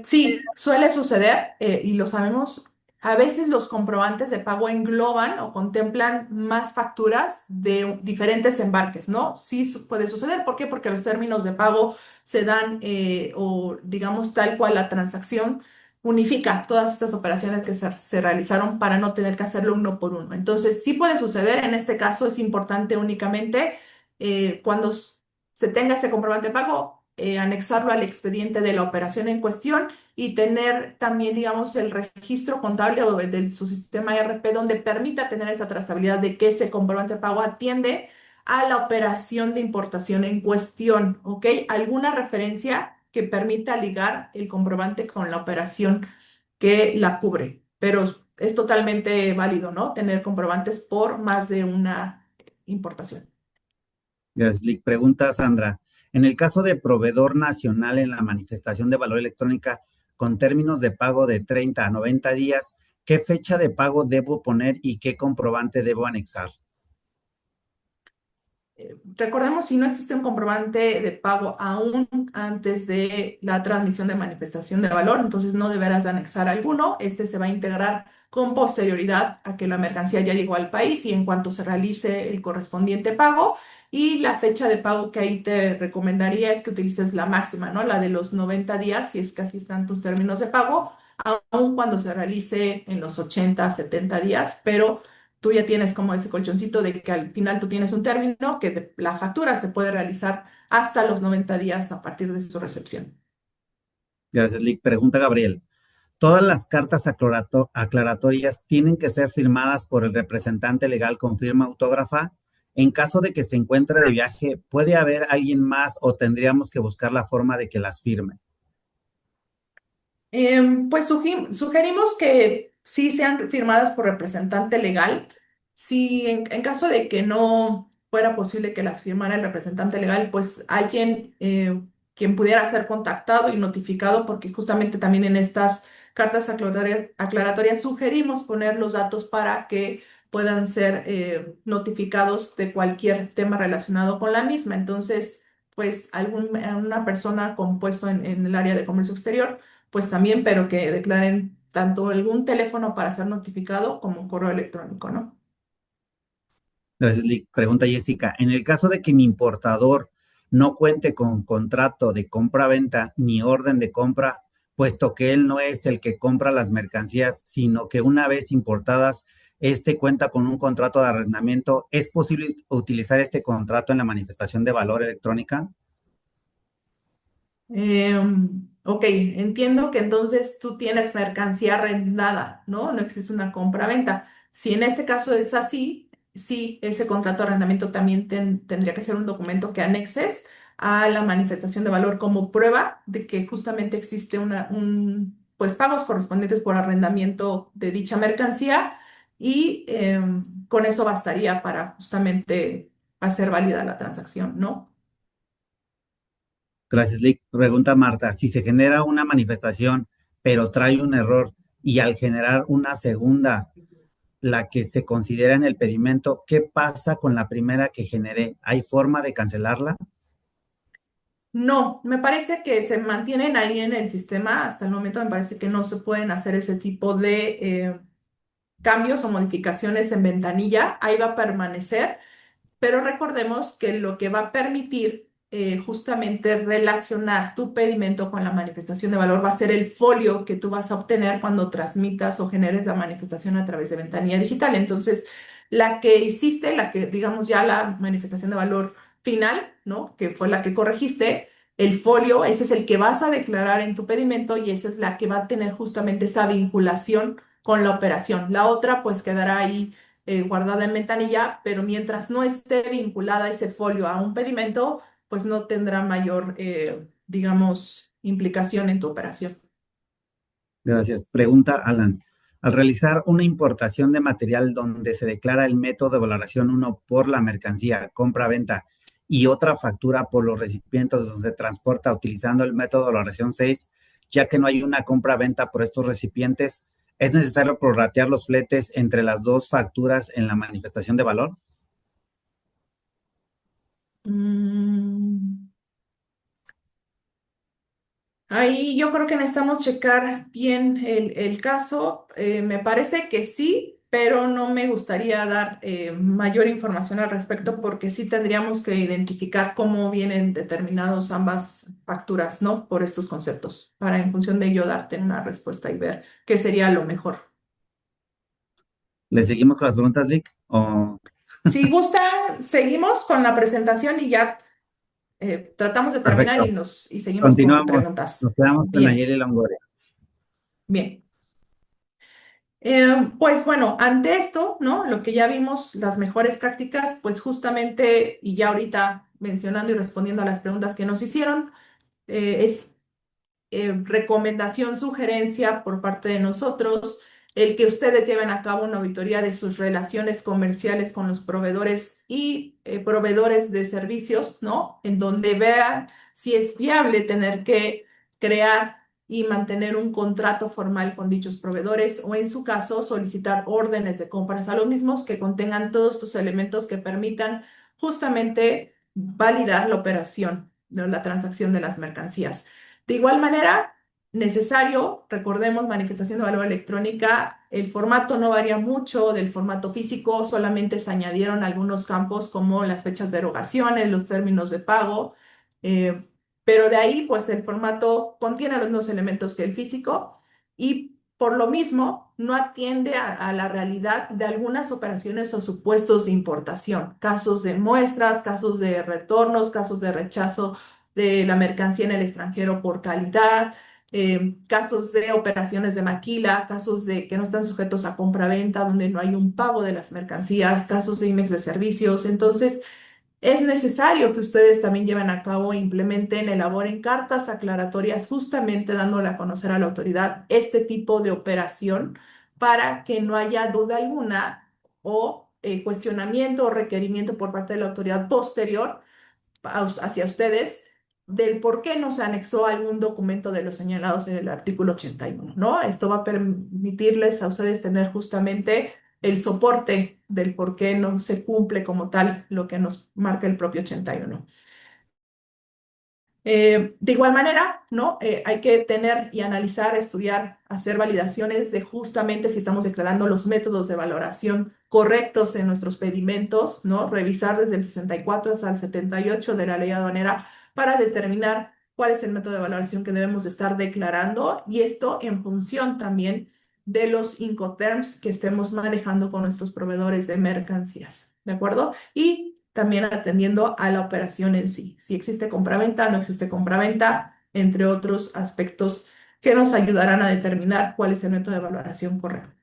[SPEAKER 6] Sí, suele suceder y lo sabemos. A veces los comprobantes de pago engloban o contemplan más facturas de diferentes embarques, ¿no? Sí puede suceder. ¿Por qué? Porque los términos de pago se dan o digamos tal cual la transacción unifica todas estas operaciones que se realizaron para no tener que hacerlo uno por uno. Entonces, sí puede suceder, en este caso es importante únicamente cuando se tenga ese comprobante de pago, anexarlo al expediente de la operación en cuestión y tener también, digamos, el registro contable o de su sistema ERP donde permita tener esa trazabilidad de que ese comprobante de pago atiende a la operación de importación en cuestión, ¿ok? Alguna referencia que permita ligar el comprobante con la operación que la cubre, pero es totalmente válido, ¿no? Tener comprobantes por más de una importación.
[SPEAKER 5] Gracias, Lick. Pregunta Sandra. En el caso de proveedor nacional en la manifestación de valor electrónica con términos de pago de 30 a 90 días, ¿qué fecha de pago debo poner y qué comprobante debo anexar?
[SPEAKER 6] Recordemos, si no existe un comprobante de pago aún antes de la transmisión de manifestación de valor, entonces no deberás de anexar alguno. Este se va a integrar con posterioridad a que la mercancía ya llegó al país y en cuanto se realice el correspondiente pago. Y la fecha de pago que ahí te recomendaría es que utilices la máxima, ¿no? La de los 90 días, si es que así están tus términos de pago, aun cuando se realice en los 80, 70 días, pero tú ya tienes como ese colchoncito de que al final tú tienes un término que la factura se puede realizar hasta los 90 días a partir de su recepción.
[SPEAKER 5] Gracias, Lick. Pregunta Gabriel. ¿Todas las cartas aclaratorias tienen que ser firmadas por el representante legal con firma autógrafa? En caso de que se encuentre de viaje, ¿puede haber alguien más o tendríamos que buscar la forma de que las firme?
[SPEAKER 6] Pues sugerimos que sí sean firmadas por representante legal. Si en caso de que no fuera posible que las firmara el representante legal, pues alguien quien pudiera ser contactado y notificado, porque justamente también en estas cartas aclaratorias sugerimos poner los datos para que puedan ser notificados de cualquier tema relacionado con la misma. Entonces, pues una persona con puesto en el área de comercio exterior pues también, pero que declaren tanto algún teléfono para ser notificado como un correo electrónico, ¿no?
[SPEAKER 5] Gracias, Lick. Pregunta Jessica. En el caso de que mi importador no cuente con contrato de compra-venta ni orden de compra, puesto que él no es el que compra las mercancías, sino que una vez importadas, este cuenta con un contrato de arrendamiento, ¿es posible utilizar este contrato en la manifestación de valor electrónica?
[SPEAKER 6] Ok, entiendo que entonces tú tienes mercancía arrendada, ¿no? No existe una compra-venta. Si en este caso es así, sí, ese contrato de arrendamiento también tendría que ser un documento que anexes a la manifestación de valor como prueba de que justamente existe pues pagos correspondientes por arrendamiento de dicha mercancía y con eso bastaría para justamente hacer válida la transacción, ¿no?
[SPEAKER 5] Gracias, Lick. Pregunta Marta. Si se genera una manifestación, pero trae un error y al generar una segunda, la que se considera en el pedimento, ¿qué pasa con la primera que generé? ¿Hay forma de cancelarla?
[SPEAKER 6] No, me parece que se mantienen ahí en el sistema. Hasta el momento me parece que no se pueden hacer ese tipo de cambios o modificaciones en ventanilla. Ahí va a permanecer. Pero recordemos que lo que va a permitir justamente relacionar tu pedimento con la manifestación de valor va a ser el folio que tú vas a obtener cuando transmitas o generes la manifestación a través de ventanilla digital. Entonces, la que hiciste, la que digamos ya la manifestación de valor final, ¿no? Que fue la que corregiste, el folio, ese es el que vas a declarar en tu pedimento y esa es la que va a tener justamente esa vinculación con la operación. La otra pues quedará ahí guardada en ventanilla, pero mientras no esté vinculada ese folio a un pedimento, pues no tendrá mayor, digamos, implicación en tu operación.
[SPEAKER 5] Gracias. Pregunta Alan. Al realizar una importación de material donde se declara el método de valoración 1 por la mercancía, compra-venta, y otra factura por los recipientes donde se transporta utilizando el método de valoración 6, ya que no hay una compra-venta por estos recipientes, ¿es necesario prorratear los fletes entre las dos facturas en la manifestación de valor?
[SPEAKER 6] Mm, Ahí yo creo que necesitamos checar bien el caso. Me parece que sí, pero no me gustaría dar mayor información al respecto porque sí tendríamos que identificar cómo vienen determinados ambas facturas, ¿no? Por estos conceptos, para en función de ello darte una respuesta y ver qué sería lo mejor.
[SPEAKER 5] ¿Le seguimos con las preguntas, Vic? ¿O
[SPEAKER 6] Si gustan, seguimos con la presentación y ya tratamos de terminar
[SPEAKER 5] perfecto?
[SPEAKER 6] y seguimos con
[SPEAKER 5] Continuamos. Nos
[SPEAKER 6] preguntas.
[SPEAKER 5] quedamos con
[SPEAKER 6] Bien,
[SPEAKER 5] Nayeli Longoria.
[SPEAKER 6] bien. Pues bueno, ante esto, ¿no? Lo que ya vimos, las mejores prácticas, pues justamente, y ya ahorita mencionando y respondiendo a las preguntas que nos hicieron, es recomendación, sugerencia por parte de nosotros, el que ustedes lleven a cabo una auditoría de sus relaciones comerciales con los proveedores y proveedores de servicios, ¿no? En donde vean si es viable tener que crear y mantener un contrato formal con dichos proveedores o en su caso solicitar órdenes de compras a los mismos que contengan todos estos elementos que permitan justamente validar la operación, ¿no? La transacción de las mercancías. De igual manera, necesario, recordemos, manifestación de valor electrónica, el formato no varía mucho del formato físico, solamente se añadieron algunos campos como las fechas de erogaciones, los términos de pago, eh, pero de ahí, pues el formato contiene los mismos elementos que el físico y por lo mismo no atiende a la realidad de algunas operaciones o supuestos de importación, casos de muestras, casos de retornos, casos de rechazo de la mercancía en el extranjero por calidad, casos de operaciones de maquila, casos de que no están sujetos a compra-venta, donde no hay un pago de las mercancías, casos de IMEX de servicios. Entonces, es necesario que ustedes también lleven a cabo, implementen, elaboren cartas aclaratorias, justamente dándole a conocer a la autoridad este tipo de operación para que no haya duda alguna o cuestionamiento o requerimiento por parte de la autoridad posterior hacia ustedes del por qué no se anexó algún documento de los señalados en el artículo 81, ¿no? Esto va a permitirles a ustedes tener justamente el soporte del por qué no se cumple como tal lo que nos marca el propio 81. De igual manera, ¿no? Hay que tener y analizar, estudiar, hacer validaciones de justamente si estamos declarando los métodos de valoración correctos en nuestros pedimentos, ¿no? Revisar desde el 64 hasta el 78 de la ley aduanera para determinar cuál es el método de valoración que debemos de estar declarando y esto en función también de los Incoterms que estemos manejando con nuestros proveedores de mercancías, ¿de acuerdo? Y también atendiendo a la operación en sí, si existe compraventa, no existe compraventa, entre otros aspectos que nos ayudarán a determinar cuál es el método de valoración correcto.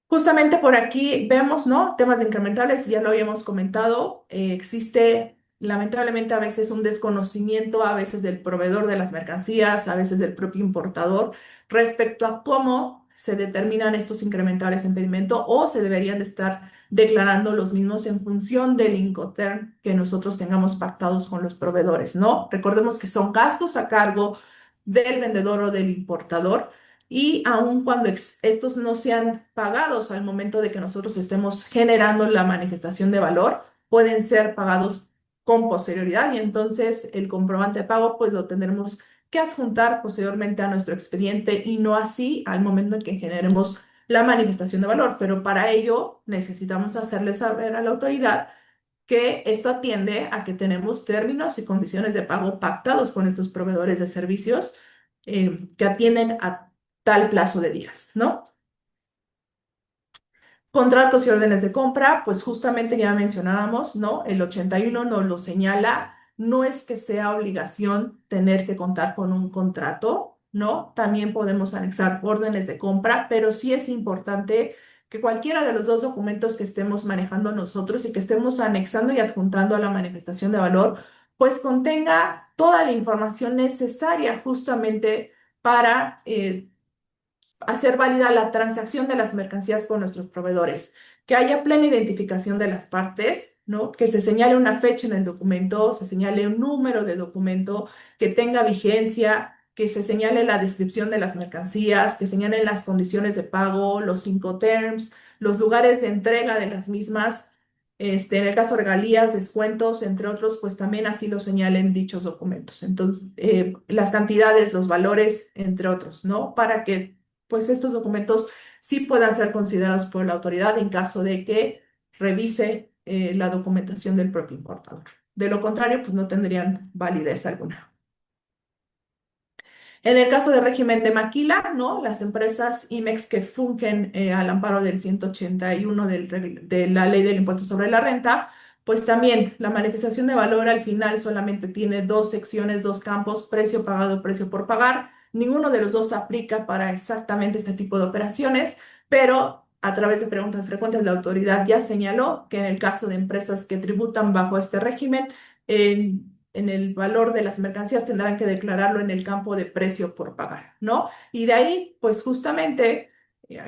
[SPEAKER 6] Justamente por aquí vemos, ¿no? Temas de incrementables, ya lo habíamos comentado, existe lamentablemente a veces un desconocimiento, a veces del proveedor de las mercancías, a veces del propio importador, respecto a cómo se determinan estos incrementales en pedimento o se deberían de estar declarando los mismos en función del Incoterm que nosotros tengamos pactados con los proveedores, ¿no? Recordemos que son gastos a cargo del vendedor o del importador y aun cuando estos no sean pagados al momento de que nosotros estemos generando la manifestación de valor, pueden ser pagados con posterioridad y entonces el comprobante de pago pues lo tendremos que adjuntar posteriormente a nuestro expediente y no así al momento en que generemos la manifestación de valor. Pero para ello necesitamos hacerle saber a la autoridad que esto atiende a que tenemos términos y condiciones de pago pactados con estos proveedores de servicios que atienden a tal plazo de días, ¿no? Contratos y órdenes de compra, pues justamente ya mencionábamos, ¿no? El 81 nos lo señala, no es que sea obligación tener que contar con un contrato, ¿no? También podemos anexar órdenes de compra, pero sí es importante que cualquiera de los dos documentos que estemos manejando nosotros y que estemos anexando y adjuntando a la manifestación de valor, pues contenga toda la información necesaria justamente para hacer válida la transacción de las mercancías con nuestros proveedores, que haya plena identificación de las partes, ¿no? Que se señale una fecha en el documento, se señale un número de documento, que tenga vigencia, que se señale la descripción de las mercancías, que señalen las condiciones de pago, los Incoterms, los lugares de entrega de las mismas. En el caso de regalías, descuentos, entre otros, pues también así lo señalen dichos documentos. Entonces, las cantidades, los valores, entre otros, ¿no? Para que pues estos documentos sí puedan ser considerados por la autoridad en caso de que revise la documentación del propio importador. De lo contrario, pues no tendrían validez alguna. En el caso de régimen de maquila, ¿no? Las empresas IMEX que fungen al amparo del 181 de la ley del impuesto sobre la renta, pues también la manifestación de valor al final solamente tiene dos secciones, dos campos, precio pagado, precio por pagar. Ninguno de los dos aplica para exactamente este tipo de operaciones, pero a través de preguntas frecuentes la autoridad ya señaló que en el caso de empresas que tributan bajo este régimen, en el valor de las mercancías tendrán que declararlo en el campo de precio por pagar, ¿no? Y de ahí, pues justamente,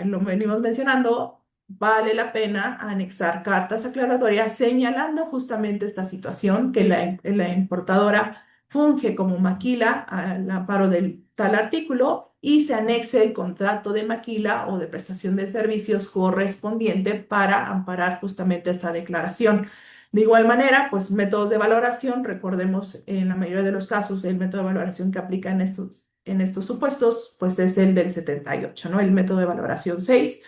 [SPEAKER 6] lo venimos mencionando, vale la pena anexar cartas aclaratorias señalando justamente esta situación, que la importadora funge como maquila al amparo del tal artículo y se anexe el contrato de maquila o de prestación de servicios correspondiente para amparar justamente esta declaración. De igual manera, pues métodos de valoración, recordemos en la mayoría de los casos el método de valoración que aplica en estos supuestos, pues es el del 78, ¿no? El método de valoración 6.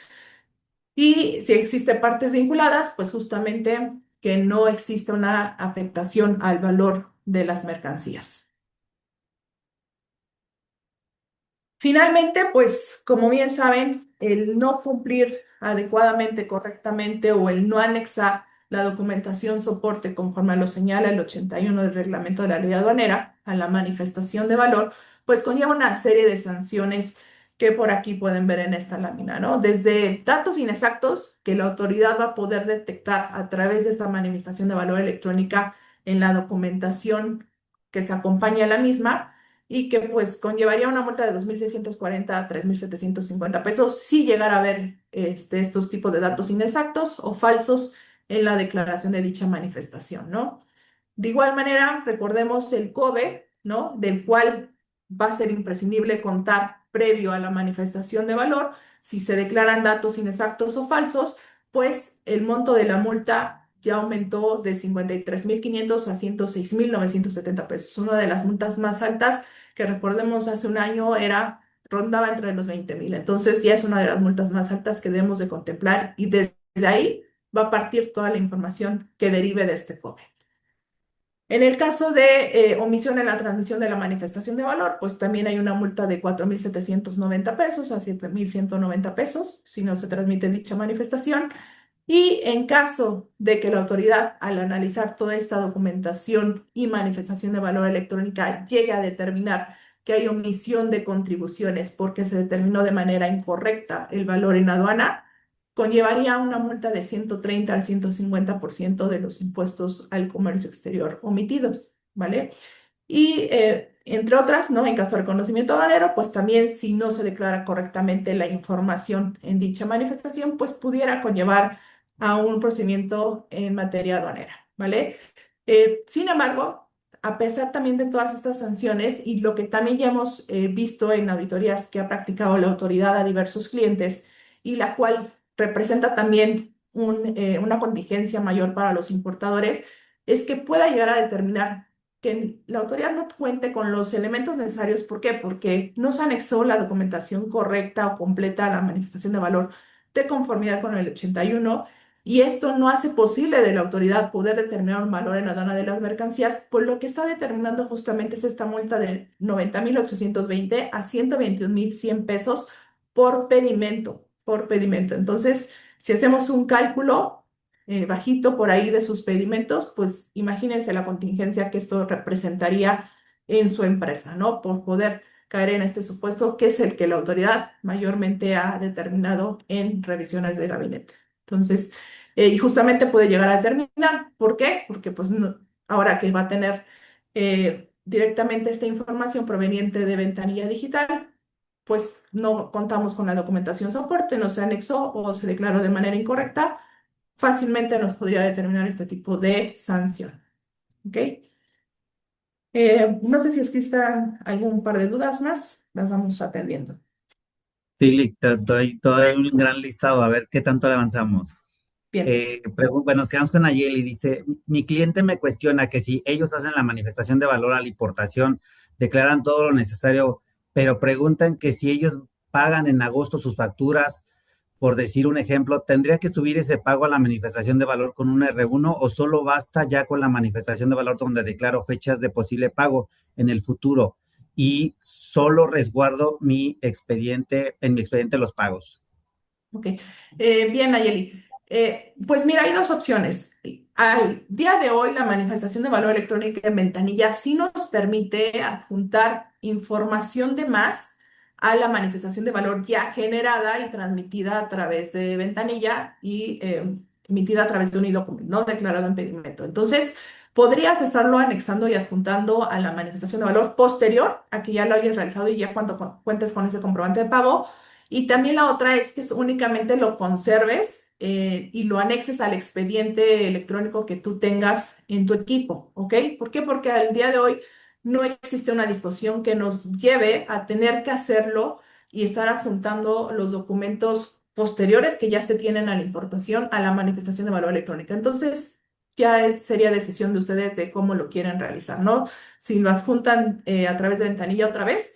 [SPEAKER 6] Y si existe partes vinculadas, pues justamente que no exista una afectación al valor de las mercancías. Finalmente, pues como bien saben, el no cumplir adecuadamente, correctamente o el no anexar la documentación soporte conforme lo señala el 81 del reglamento de la ley aduanera a la manifestación de valor, pues conlleva una serie de sanciones que por aquí pueden ver en esta lámina, ¿no? Desde datos inexactos que la autoridad va a poder detectar a través de esta manifestación de valor electrónica en la documentación que se acompaña a la misma y que pues conllevaría una multa de 2.640 a 3.750 pesos si llegara a haber estos tipos de datos inexactos o falsos en la declaración de dicha manifestación, ¿no? De igual manera, recordemos el COBE, ¿no? Del cual va a ser imprescindible contar previo a la manifestación de valor. Si se declaran datos inexactos o falsos, pues el monto de la multa ya aumentó de 53.500 a 106.970 pesos. Una de las multas más altas que recordemos hace un año rondaba entre los 20.000. Entonces ya es una de las multas más altas que debemos de contemplar y desde ahí va a partir toda la información que derive de este COBE. En el caso de omisión en la transmisión de la manifestación de valor, pues también hay una multa de 4.790 pesos a 7.190 pesos si no se transmite dicha manifestación. Y en caso de que la autoridad, al analizar toda esta documentación y manifestación de valor electrónica, llegue a determinar que hay omisión de contribuciones porque se determinó de manera incorrecta el valor en aduana, conllevaría una multa de 130 al 150% de los impuestos al comercio exterior omitidos, ¿vale? Y entre otras, ¿no? En caso de reconocimiento aduanero, pues también si no se declara correctamente la información en dicha manifestación, pues pudiera conllevar a un procedimiento en materia aduanera, ¿vale? Sin embargo, a pesar también de todas estas sanciones y lo que también ya hemos visto en auditorías que ha practicado la autoridad a diversos clientes y la cual representa también una contingencia mayor para los importadores, es que pueda llegar a determinar que la autoridad no cuente con los elementos necesarios. ¿Por qué? Porque no se anexó la documentación correcta o completa a la manifestación de valor de conformidad con el 81 y esto no hace posible de la autoridad poder determinar un valor en la aduana de las mercancías, por lo que está determinando justamente es esta multa de 90.820 a 121.100 pesos por pedimento, por pedimento. Entonces, si hacemos un cálculo bajito por ahí de sus pedimentos, pues imagínense la contingencia que esto representaría en su empresa, ¿no? Por poder caer en este supuesto que es el que la autoridad mayormente ha determinado en revisiones de gabinete. Entonces, y justamente puede llegar a determinar. ¿Por qué? Porque pues ahora que va a tener directamente esta información proveniente de ventanilla digital, pues no contamos con la documentación soporte, no se anexó o se declaró de manera incorrecta, fácilmente nos podría determinar este tipo de sanción. ¿Ok? No sé si existan algún par de dudas más, las vamos atendiendo.
[SPEAKER 5] Sí, todo hay un gran listado, a ver qué tanto le avanzamos.
[SPEAKER 6] Bien.
[SPEAKER 5] Bueno, nos quedamos con Ayeli, dice, mi cliente me cuestiona que si ellos hacen la manifestación de valor a la importación, declaran todo lo necesario, pero preguntan que si ellos pagan en agosto sus facturas, por decir un ejemplo, ¿tendría que subir ese pago a la manifestación de valor con un R1 o solo basta ya con la manifestación de valor donde declaro fechas de posible pago en el futuro y solo resguardo mi expediente, en mi expediente los pagos?
[SPEAKER 6] Ok. Bien, Nayeli. Pues mira, hay dos opciones. Al día de hoy, la manifestación de valor electrónica en ventanilla sí nos permite adjuntar información de más a la manifestación de valor ya generada y transmitida a través de ventanilla y emitida a través de un e-documento, no declarado en pedimento. Entonces, podrías estarlo anexando y adjuntando a la manifestación de valor posterior a que ya lo hayas realizado y ya cuando cuentes con ese comprobante de pago. Y también la otra es que únicamente lo conserves y lo anexes al expediente electrónico que tú tengas en tu equipo, ¿ok? ¿Por qué? Porque al día de hoy no existe una disposición que nos lleve a tener que hacerlo y estar adjuntando los documentos posteriores que ya se tienen a la importación a la manifestación de valor electrónica. Entonces, sería decisión de ustedes de cómo lo quieren realizar, ¿no? Si lo adjuntan a través de ventanilla otra vez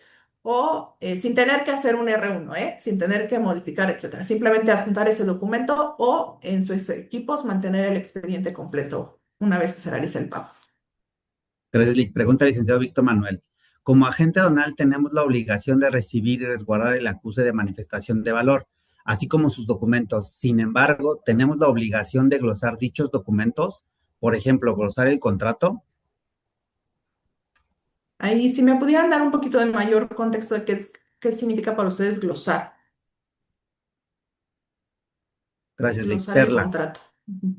[SPEAKER 6] o sin tener que hacer un R1, sin tener que modificar, etcétera. Simplemente adjuntar ese documento o en sus equipos mantener el expediente completo una vez que se realice el pago.
[SPEAKER 5] Gracias, Lic. Pregunta el licenciado Víctor Manuel. Como agente aduanal tenemos la obligación de recibir y resguardar el acuse de manifestación de valor, así como sus documentos. Sin embargo, tenemos la obligación de glosar dichos documentos, por ejemplo, glosar el contrato.
[SPEAKER 6] Ahí, si me pudieran dar un poquito de mayor contexto de qué significa para ustedes glosar,
[SPEAKER 5] Gracias, Lic.
[SPEAKER 6] glosar el
[SPEAKER 5] Perla.
[SPEAKER 6] contrato. Ujú.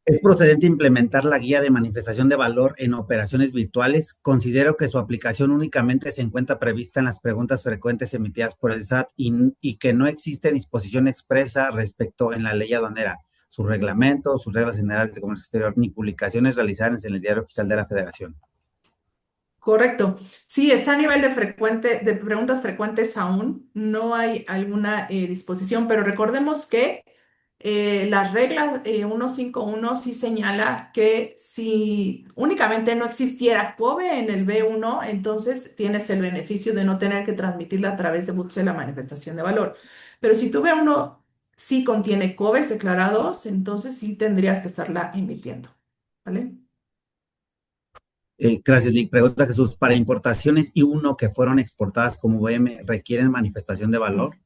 [SPEAKER 5] ¿Es procedente implementar la guía de manifestación de valor en operaciones virtuales? Considero que su aplicación únicamente se encuentra prevista en las preguntas frecuentes emitidas por el SAT y que no existe disposición expresa respecto en la ley aduanera, su reglamento, sus reglas generales de comercio exterior, ni publicaciones realizadas en el Diario Oficial de la Federación.
[SPEAKER 6] Correcto. Sí, está a nivel de preguntas frecuentes aún. No hay alguna disposición, pero recordemos que la regla 151 sí señala que si únicamente no existiera COBE en el B1, entonces tienes el beneficio de no tener que transmitirla a través de BUTSE la manifestación de valor. Pero si tu B1 sí contiene COBEs declarados, entonces sí tendrías que estarla emitiendo. ¿Vale?
[SPEAKER 5] Gracias, Lic. Pregunta Jesús, ¿para importaciones I1 que fueron exportadas como VM requieren manifestación de valor?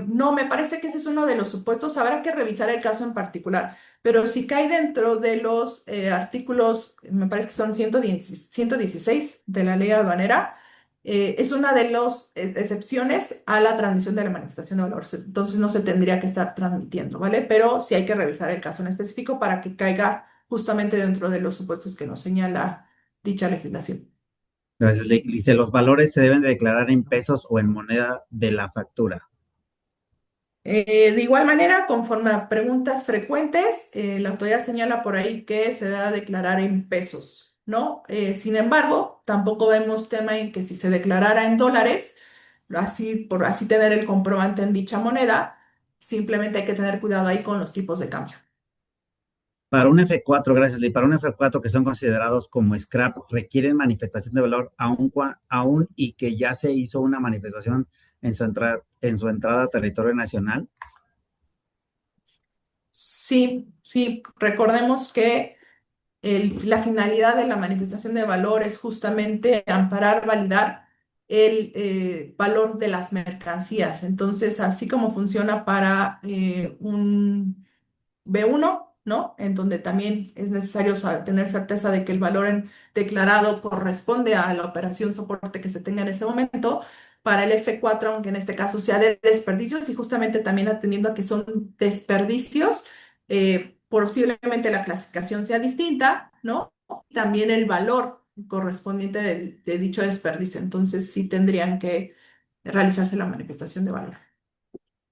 [SPEAKER 6] No, me parece que ese es uno de los supuestos. Habrá que revisar el caso en particular, pero si cae dentro de los artículos, me parece que son 116 de la ley aduanera, es una de las excepciones a la transmisión de la manifestación de valor. Entonces no se tendría que estar transmitiendo, ¿vale? Pero sí hay que revisar el caso en específico para que caiga justamente dentro de los supuestos que nos señala dicha legislación.
[SPEAKER 5] Gracias, Lic. Dice, ¿los valores se deben de declarar en pesos o en moneda de la factura?
[SPEAKER 6] De igual manera, conforme a preguntas frecuentes, la autoridad señala por ahí que se debe declarar en pesos, ¿no? Sin embargo, tampoco vemos tema en que si se declarara en dólares, por así tener el comprobante en dicha moneda, simplemente hay que tener cuidado ahí con los tipos de cambio.
[SPEAKER 5] Para un F4, gracias, Lee, para un F4 que son considerados como scrap, requieren manifestación de valor aún y que ya se hizo una manifestación en su entrada a territorio nacional.
[SPEAKER 6] Sí, sí, recordemos que la finalidad de la manifestación de valor es justamente amparar, validar el valor de las mercancías. Entonces, así como funciona para un B1, ¿no? En donde también es necesario tener certeza de que el valor declarado corresponde a la operación soporte que se tenga en ese momento. Para el F4, aunque en este caso sea de desperdicios, y justamente también atendiendo a que son desperdicios, posiblemente la clasificación sea distinta, ¿no? También el valor correspondiente de dicho desperdicio. Entonces, sí tendrían que realizarse la manifestación de valor.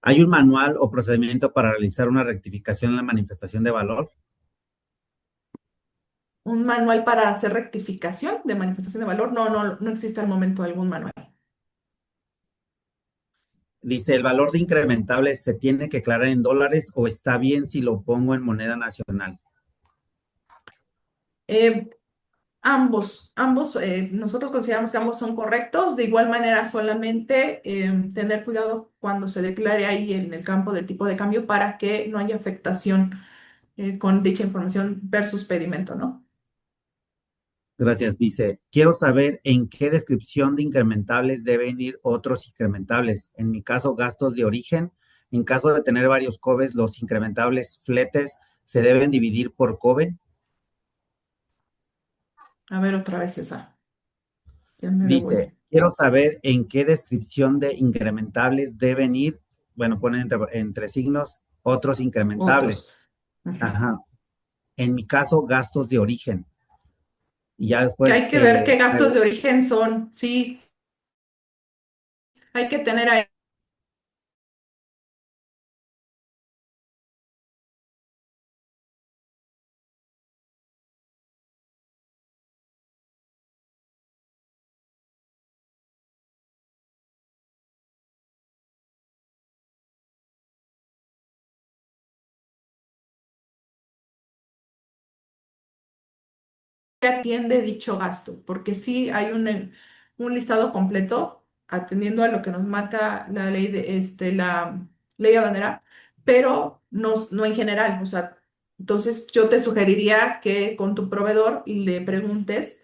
[SPEAKER 5] ¿Hay un manual o procedimiento para realizar una rectificación en la manifestación de valor?
[SPEAKER 6] Un manual para hacer rectificación de manifestación de valor. No existe al momento algún manual.
[SPEAKER 5] Dice, ¿el valor de incrementable se tiene que declarar en dólares o está bien si lo pongo en moneda nacional?
[SPEAKER 6] Eh, Ambos, nosotros consideramos que ambos son correctos. De igual manera, solamente tener cuidado cuando se declare ahí en el campo del tipo de cambio para que no haya afectación con dicha información versus pedimento, ¿no?
[SPEAKER 5] Gracias. Dice, quiero saber en qué descripción de incrementables deben ir otros incrementables. En mi caso, gastos de origen. En caso de tener varios COBEs, los incrementables fletes se deben dividir por COBE.
[SPEAKER 6] A ver, otra vez esa. Ya me
[SPEAKER 5] Dice,
[SPEAKER 6] devuelve.
[SPEAKER 5] quiero saber en qué descripción de incrementables deben ir, bueno, ponen entre signos, otros incrementables.
[SPEAKER 6] Otros. Ujú.
[SPEAKER 5] Ajá. En mi caso, gastos de origen. Y ya
[SPEAKER 6] Que hay
[SPEAKER 5] después,
[SPEAKER 6] que ver qué gastos de origen son. Sí, hay que tener ahí. Atiende dicho gasto, porque sí hay un listado completo atendiendo a lo que nos marca la ley la ley aduanera, pero no en general. O sea, entonces yo te sugeriría que con tu proveedor le preguntes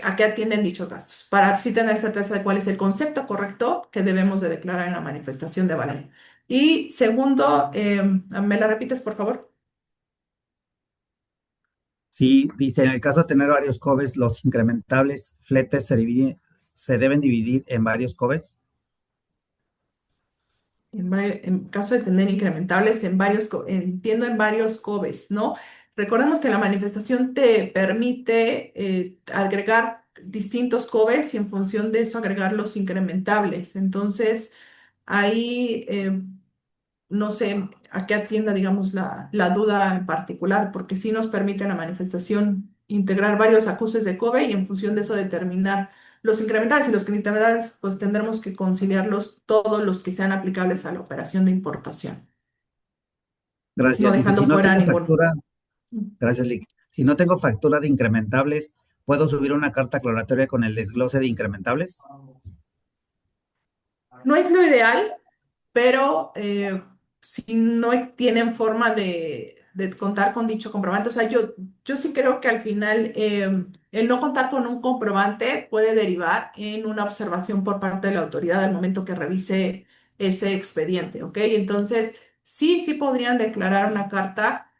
[SPEAKER 6] a qué atienden dichos gastos, para así tener certeza de cuál es el concepto correcto que debemos de declarar en la manifestación de valor. Y segundo, ¿me la repites, por favor?
[SPEAKER 5] sí, dice, en el caso de tener varios COBEs, los incrementables fletes se deben dividir en varios COBEs.
[SPEAKER 6] En caso de tener incrementables en entiendo en varios COBES, ¿no? Recordemos que la manifestación te permite agregar distintos COBES y en función de eso agregar los incrementables. Entonces, ahí no sé a qué atienda, digamos, la duda en particular, porque sí nos permite la manifestación integrar varios acuses de COBE y en función de eso determinar los incrementales y los incrementales, pues tendremos que conciliarlos todos los que sean aplicables a la operación de importación, no
[SPEAKER 5] Gracias. Dice,
[SPEAKER 6] dejando
[SPEAKER 5] si no
[SPEAKER 6] fuera
[SPEAKER 5] tengo
[SPEAKER 6] ninguno.
[SPEAKER 5] factura, gracias, Lick. Si no tengo factura de incrementables, ¿puedo subir una carta aclaratoria con el desglose de incrementables?
[SPEAKER 6] No es lo ideal, pero si no tienen forma de contar con dicho comprobante, o sea, yo sí creo que al final el no contar con un comprobante puede derivar en una observación por parte de la autoridad al momento que revise ese expediente, ¿ok? Entonces, sí podrían declarar una carta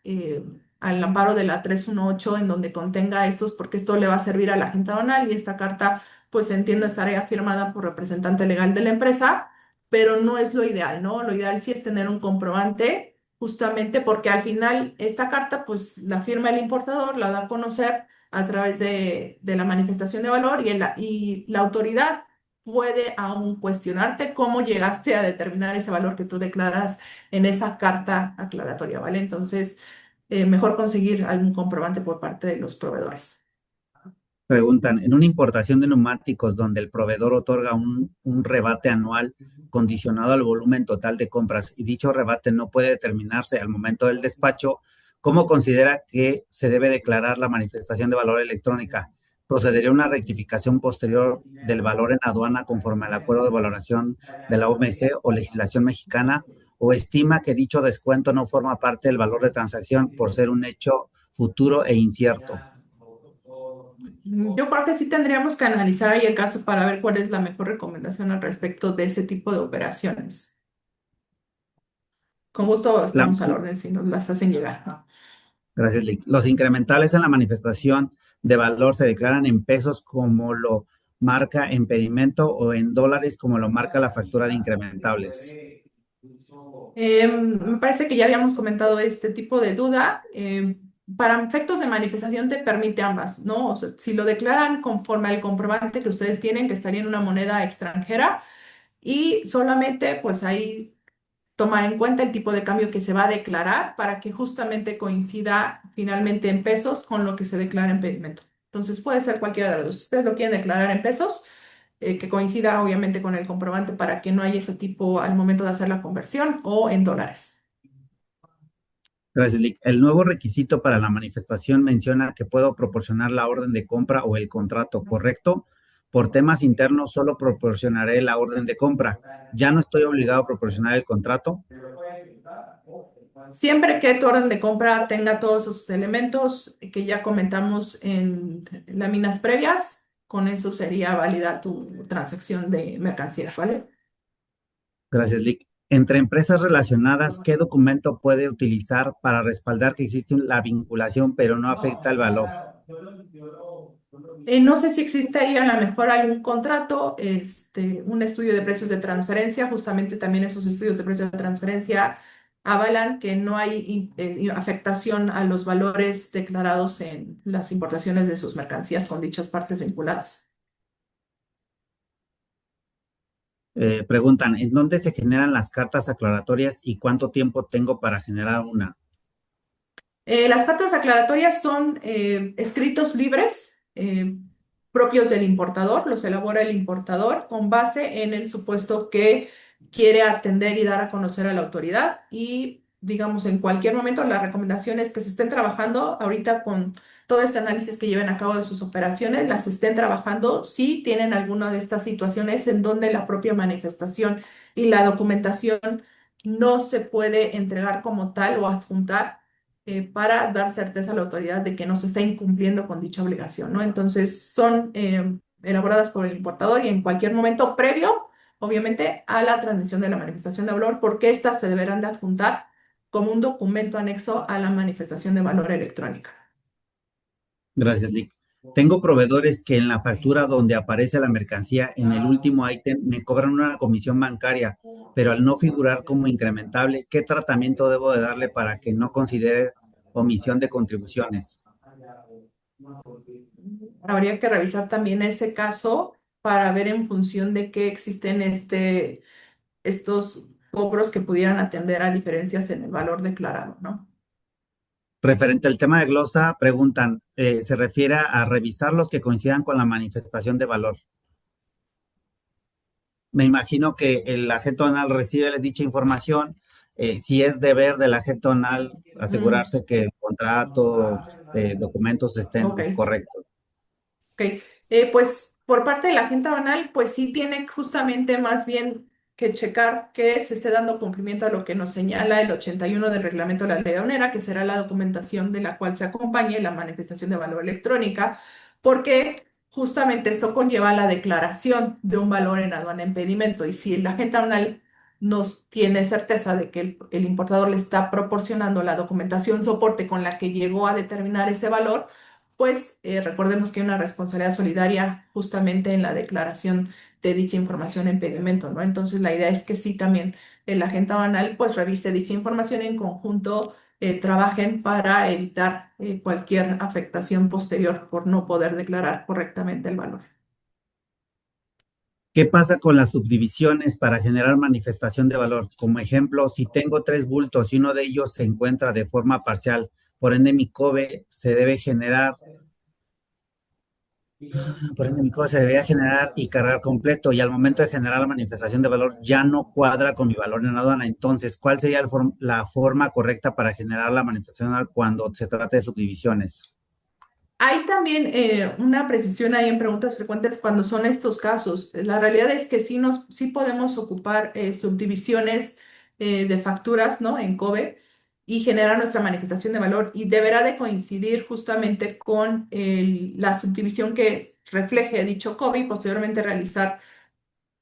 [SPEAKER 6] al amparo de la 318 en donde contenga estos, porque esto le va a servir a la agente aduanal y esta carta, pues entiendo, estaría firmada por representante legal de la empresa, pero no es lo ideal, ¿no? Lo ideal sí es tener un comprobante, justamente porque al final esta carta, pues la firma el importador, la da a conocer a través de la manifestación de valor y la autoridad puede aún cuestionarte cómo llegaste a determinar ese valor que tú declaras en esa carta aclaratoria, ¿vale? Entonces, mejor conseguir algún comprobante por parte de los proveedores.
[SPEAKER 5] Preguntan, en una importación de neumáticos donde el proveedor otorga un rebate anual condicionado al volumen total de compras y dicho rebate no puede determinarse al momento del despacho, ¿cómo considera que se debe declarar la manifestación de valor electrónica? ¿Procedería una rectificación posterior del valor en aduana conforme al acuerdo de valoración de la OMC o legislación mexicana? ¿O estima que dicho descuento no forma parte del valor de transacción por ser un hecho futuro e incierto?
[SPEAKER 6] Yo creo que sí tendríamos que analizar ahí el caso para ver cuál es la mejor recomendación al respecto de ese tipo de operaciones. Con gusto
[SPEAKER 5] La,
[SPEAKER 6] estamos a la orden si nos las hacen llegar, ¿no?
[SPEAKER 5] Gracias, Lick. Los incrementales en la manifestación de valor se declaran en pesos como lo marca en pedimento o en dólares como lo marca la factura de incrementables.
[SPEAKER 6] Me parece que ya habíamos comentado este tipo de duda. Para efectos de manifestación te permite ambas, ¿no? O sea, si lo declaran conforme al comprobante que ustedes tienen, que estaría en una moneda extranjera, y solamente pues ahí tomar en cuenta el tipo de cambio que se va a declarar para que justamente coincida finalmente en pesos con lo que se declara en pedimento. Entonces puede ser cualquiera de los dos. Si ustedes lo quieren declarar en pesos, que coincida obviamente con el comprobante para que no haya ese tipo al momento de hacer la conversión o en dólares.
[SPEAKER 5] Gracias, Lick. El nuevo requisito para la manifestación menciona que puedo proporcionar la orden de compra o el contrato, ¿correcto? Por temas internos solo proporcionaré la orden de compra. Ya no estoy obligado a proporcionar el contrato.
[SPEAKER 6] Siempre que tu orden de compra tenga todos esos elementos que ya comentamos en láminas previas, con eso sería válida tu transacción de mercancías, ¿vale?
[SPEAKER 5] Gracias, Lick. Entre empresas relacionadas, ¿qué documento puede utilizar para respaldar que existe la vinculación, pero no afecta el valor?
[SPEAKER 6] No sé si existe ahí a lo mejor algún contrato, un estudio de precios de transferencia, justamente también esos estudios de precios de transferencia avalan que no hay afectación a los valores declarados en las importaciones de sus mercancías con dichas partes vinculadas.
[SPEAKER 5] Preguntan, ¿en dónde se generan las cartas aclaratorias y cuánto tiempo tengo para generar una?
[SPEAKER 6] Las cartas aclaratorias son escritos libres propios del importador, los elabora el importador con base en el supuesto que quiere atender y dar a conocer a la autoridad y digamos en cualquier momento la recomendación es que se estén trabajando ahorita con todo este análisis que lleven a cabo de sus operaciones, las estén trabajando si tienen alguna de estas situaciones en donde la propia manifestación y la documentación no se puede entregar como tal o adjuntar para dar certeza a la autoridad de que no se está incumpliendo con dicha obligación, ¿no? Entonces, son elaboradas por el importador y en cualquier momento previo, obviamente, a la transmisión de la manifestación de valor, porque éstas se deberán de adjuntar como un documento anexo a la manifestación de valor electrónica.
[SPEAKER 5] Gracias, Lick. Tengo proveedores que en la factura donde aparece la mercancía en el último ítem me cobran una comisión bancaria, pero al no figurar como incrementable, ¿qué tratamiento debo de darle para que no considere omisión de contribuciones?
[SPEAKER 6] Habría que revisar también ese caso para ver en función de qué existen estos cobros que pudieran atender a diferencias en el valor declarado, ¿no?
[SPEAKER 5] Referente al tema de glosa, preguntan, se refiere a revisar los que coincidan con la manifestación de valor. Me imagino que el agente aduanal recibe dicha información. Si es deber del agente aduanal asegurarse que el contrato, documentos estén
[SPEAKER 6] Ok.
[SPEAKER 5] correctos.
[SPEAKER 6] Ok, pues por parte de la agente aduanal, pues sí tiene justamente más bien que checar que se esté dando cumplimiento a lo que nos señala el 81 del reglamento de la ley aduanera, que será la documentación de la cual se acompañe la manifestación de valor electrónica, porque justamente esto conlleva la declaración de un valor en aduana en pedimento. Y si el agente aduanal nos tiene certeza de que el importador le está proporcionando la documentación soporte con la que llegó a determinar ese valor, pues recordemos que hay una responsabilidad solidaria justamente en la declaración de dicha información en pedimento, ¿no? Entonces la idea es que sí también el agente aduanal pues revise dicha información y en conjunto trabajen para evitar cualquier afectación posterior por no poder declarar correctamente el valor.
[SPEAKER 5] ¿Qué pasa con las subdivisiones para generar manifestación de valor? Como ejemplo, si tengo 3 bultos y uno de ellos se encuentra de forma parcial, por ende mi COBE se debe generar, se debe generar y cargar completo, y al momento de generar la manifestación de valor ya no cuadra con mi valor en aduana. Entonces, ¿cuál sería la forma correcta para generar la manifestación de valor cuando se trata de subdivisiones?
[SPEAKER 6] Hay también una precisión ahí en preguntas frecuentes cuando son estos casos. La realidad es que sí podemos ocupar subdivisiones de facturas, ¿no? En COBE y generar nuestra manifestación de valor y deberá de coincidir justamente con la subdivisión que refleje dicho COBE y posteriormente realizar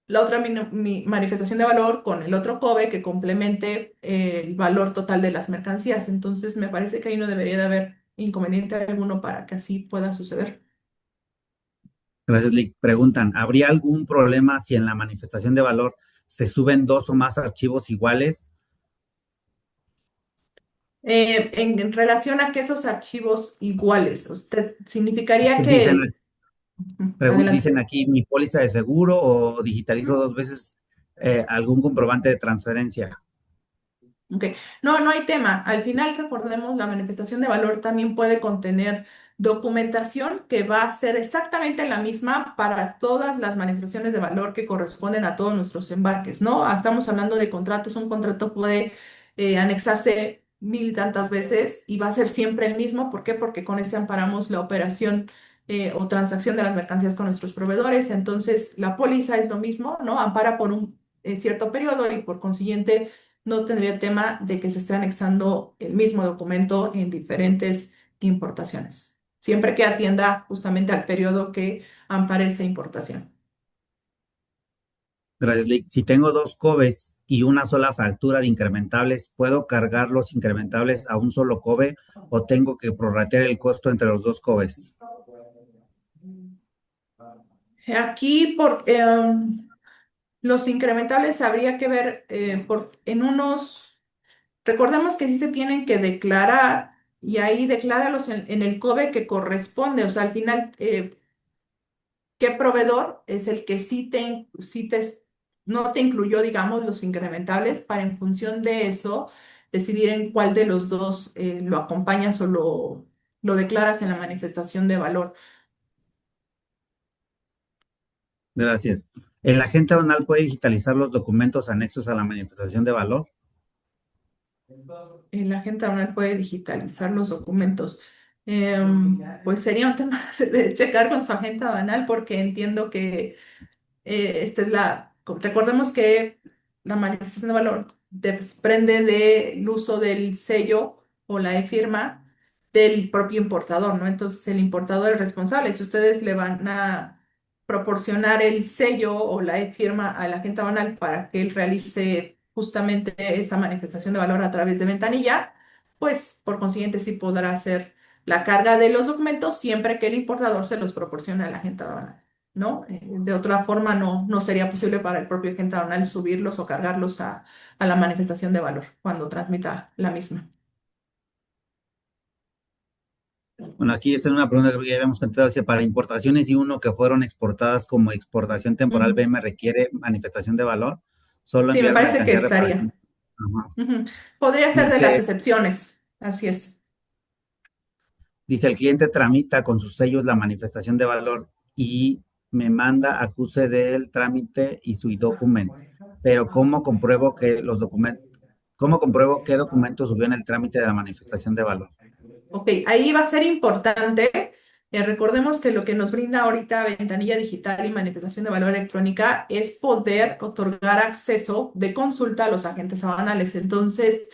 [SPEAKER 6] la otra manifestación de valor con el otro COBE que complemente el valor total de las mercancías. Entonces, me parece que ahí no debería de haber inconveniente alguno para que así pueda suceder.
[SPEAKER 5] Gracias, Lick. Preguntan, ¿habría algún problema si en la manifestación de valor se suben 2 o más archivos iguales?
[SPEAKER 6] En relación a que esos archivos iguales, usted significaría
[SPEAKER 5] Dicen,
[SPEAKER 6] que... Adelante.
[SPEAKER 5] dicen aquí mi póliza de seguro o digitalizo 2 veces algún comprobante de transferencia.
[SPEAKER 6] Ok, no, no hay tema. Al final, recordemos, la manifestación de valor también puede contener documentación que va a ser exactamente la misma para todas las manifestaciones de valor que corresponden a todos nuestros embarques, ¿no? Estamos hablando de contratos, un contrato puede anexarse mil y tantas veces y va a ser siempre el mismo. ¿Por qué? Porque con ese amparamos la operación o transacción de las mercancías con nuestros proveedores. Entonces, la póliza es lo mismo, ¿no? Ampara por un cierto periodo y por consiguiente no tendría tema de que se esté anexando el mismo documento en diferentes importaciones, siempre que atienda justamente al periodo que ampare esa importación.
[SPEAKER 5] Gracias, Lick. Si tengo dos COBEs y una sola factura de incrementables, ¿puedo cargar los incrementables a un solo COBE o tengo que prorratear el costo entre los dos COBEs?
[SPEAKER 6] Aquí los incrementables habría que ver en unos, recordemos que sí se tienen que declarar y ahí decláralos en el COBE que corresponde, o sea, al final, ¿qué proveedor es el que no te incluyó, digamos, los incrementables para en función de eso decidir en cuál de los dos lo acompañas o lo declaras en la manifestación de valor?
[SPEAKER 5] Gracias. ¿El agente aduanal puede digitalizar los documentos anexos a la manifestación de valor?
[SPEAKER 6] El agente aduanal puede digitalizar los documentos. Pues sería un tema de checar con su agente aduanal porque entiendo que recordemos que la manifestación de valor desprende del uso del sello o la e-firma del propio importador, ¿no? Entonces el importador es responsable. Si ustedes le van a proporcionar el sello o la e-firma al agente aduanal para que él realice justamente esa manifestación de valor a través de ventanilla, pues por consiguiente sí podrá hacer la carga de los documentos siempre que el importador se los proporcione al agente aduanal, ¿no? De otra forma no sería posible para el propio agente aduanal subirlos o cargarlos a la manifestación de valor cuando transmita la misma.
[SPEAKER 5] Bueno, aquí esta es una pregunta que creo que ya habíamos contestado. Dice, para importaciones y uno que fueron exportadas como exportación temporal,
[SPEAKER 6] Ujú.
[SPEAKER 5] ¿BM requiere manifestación de valor? Solo
[SPEAKER 6] Sí, me
[SPEAKER 5] enviar
[SPEAKER 6] parece que
[SPEAKER 5] mercancía de
[SPEAKER 6] estaría.
[SPEAKER 5] reparación. Ajá.
[SPEAKER 6] Ujú. Podría ser de las
[SPEAKER 5] Dice,
[SPEAKER 6] excepciones, así es.
[SPEAKER 5] dice, el cliente tramita con sus sellos la manifestación de valor y me manda acuse del trámite y su documento. Pero ¿cómo compruebo qué documento subió en el trámite de la manifestación de valor?
[SPEAKER 6] Ok, ahí va a ser importante. Recordemos que lo que nos brinda ahorita ventanilla digital y manifestación de valor electrónica es poder otorgar acceso de consulta a los agentes aduanales. Entonces,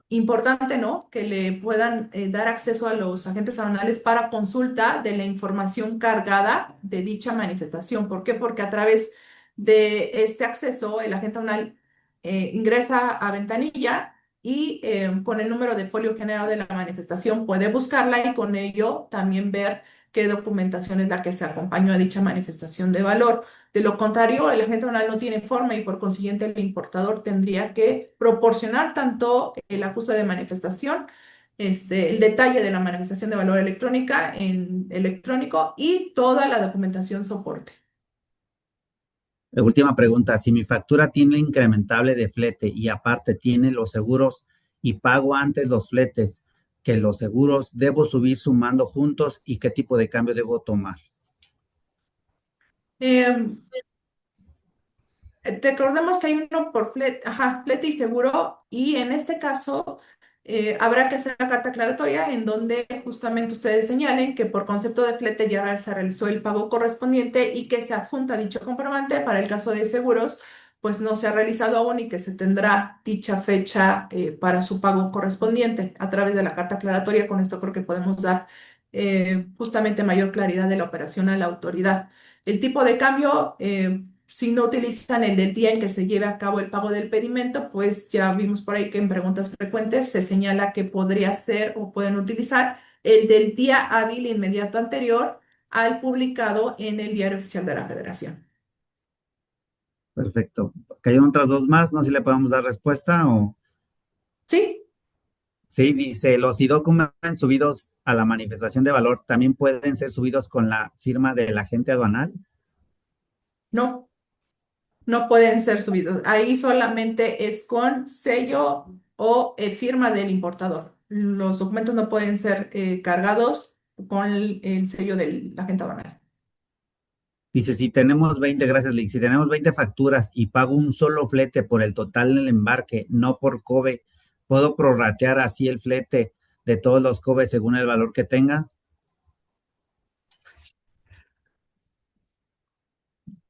[SPEAKER 6] importante, ¿no? Que le puedan dar acceso a los agentes aduanales para consulta de la información cargada de dicha manifestación. ¿Por qué? Porque a través de este acceso, el agente aduanal ingresa a ventanilla y con el número de folio generado de la manifestación puede buscarla y con ello también ver qué documentación es la que se acompañó a dicha manifestación de valor. De lo contrario, el agente aduanal no tiene forma y por consiguiente el importador tendría que proporcionar tanto el acuse de manifestación, el detalle de la manifestación de valor electrónica en electrónico y toda la documentación soporte.
[SPEAKER 5] La última pregunta, si mi factura tiene incrementable de flete y aparte tiene los seguros y pago antes los fletes que los seguros, ¿debo subir sumando juntos y qué tipo de cambio debo tomar?
[SPEAKER 6] Eh, Recordemos que hay uno por flete y seguro, y en este caso habrá que hacer la carta aclaratoria en donde justamente ustedes señalen que por concepto de flete ya se realizó el pago correspondiente y que se adjunta dicho comprobante. Para el caso de seguros, pues no se ha realizado aún y que se tendrá dicha fecha para su pago correspondiente a través de la carta aclaratoria. Con esto creo que podemos dar justamente mayor claridad de la operación a la autoridad. El tipo de cambio, si no utilizan el del día en que se lleve a cabo el pago del pedimento, pues ya vimos por ahí que en preguntas frecuentes se señala que podría ser o pueden utilizar el del día hábil inmediato anterior al publicado en el Diario Oficial de la Federación.
[SPEAKER 5] Perfecto. Cayeron otras dos más, no sé si le podemos dar respuesta o...
[SPEAKER 6] ¿Sí?
[SPEAKER 5] Sí, dice, los e-documents subidos a la manifestación de valor también pueden ser subidos con la firma del agente aduanal.
[SPEAKER 6] No, no pueden ser subidos. Ahí solamente es con sello o firma del importador. Los documentos no pueden ser cargados con el sello del agente aduanal.
[SPEAKER 5] Dice, si tenemos 20, gracias, Lick, si tenemos 20 facturas y pago un solo flete por el total del embarque, no por COBE, ¿Puedo prorratear así el flete de todos los COBE según el valor que tenga?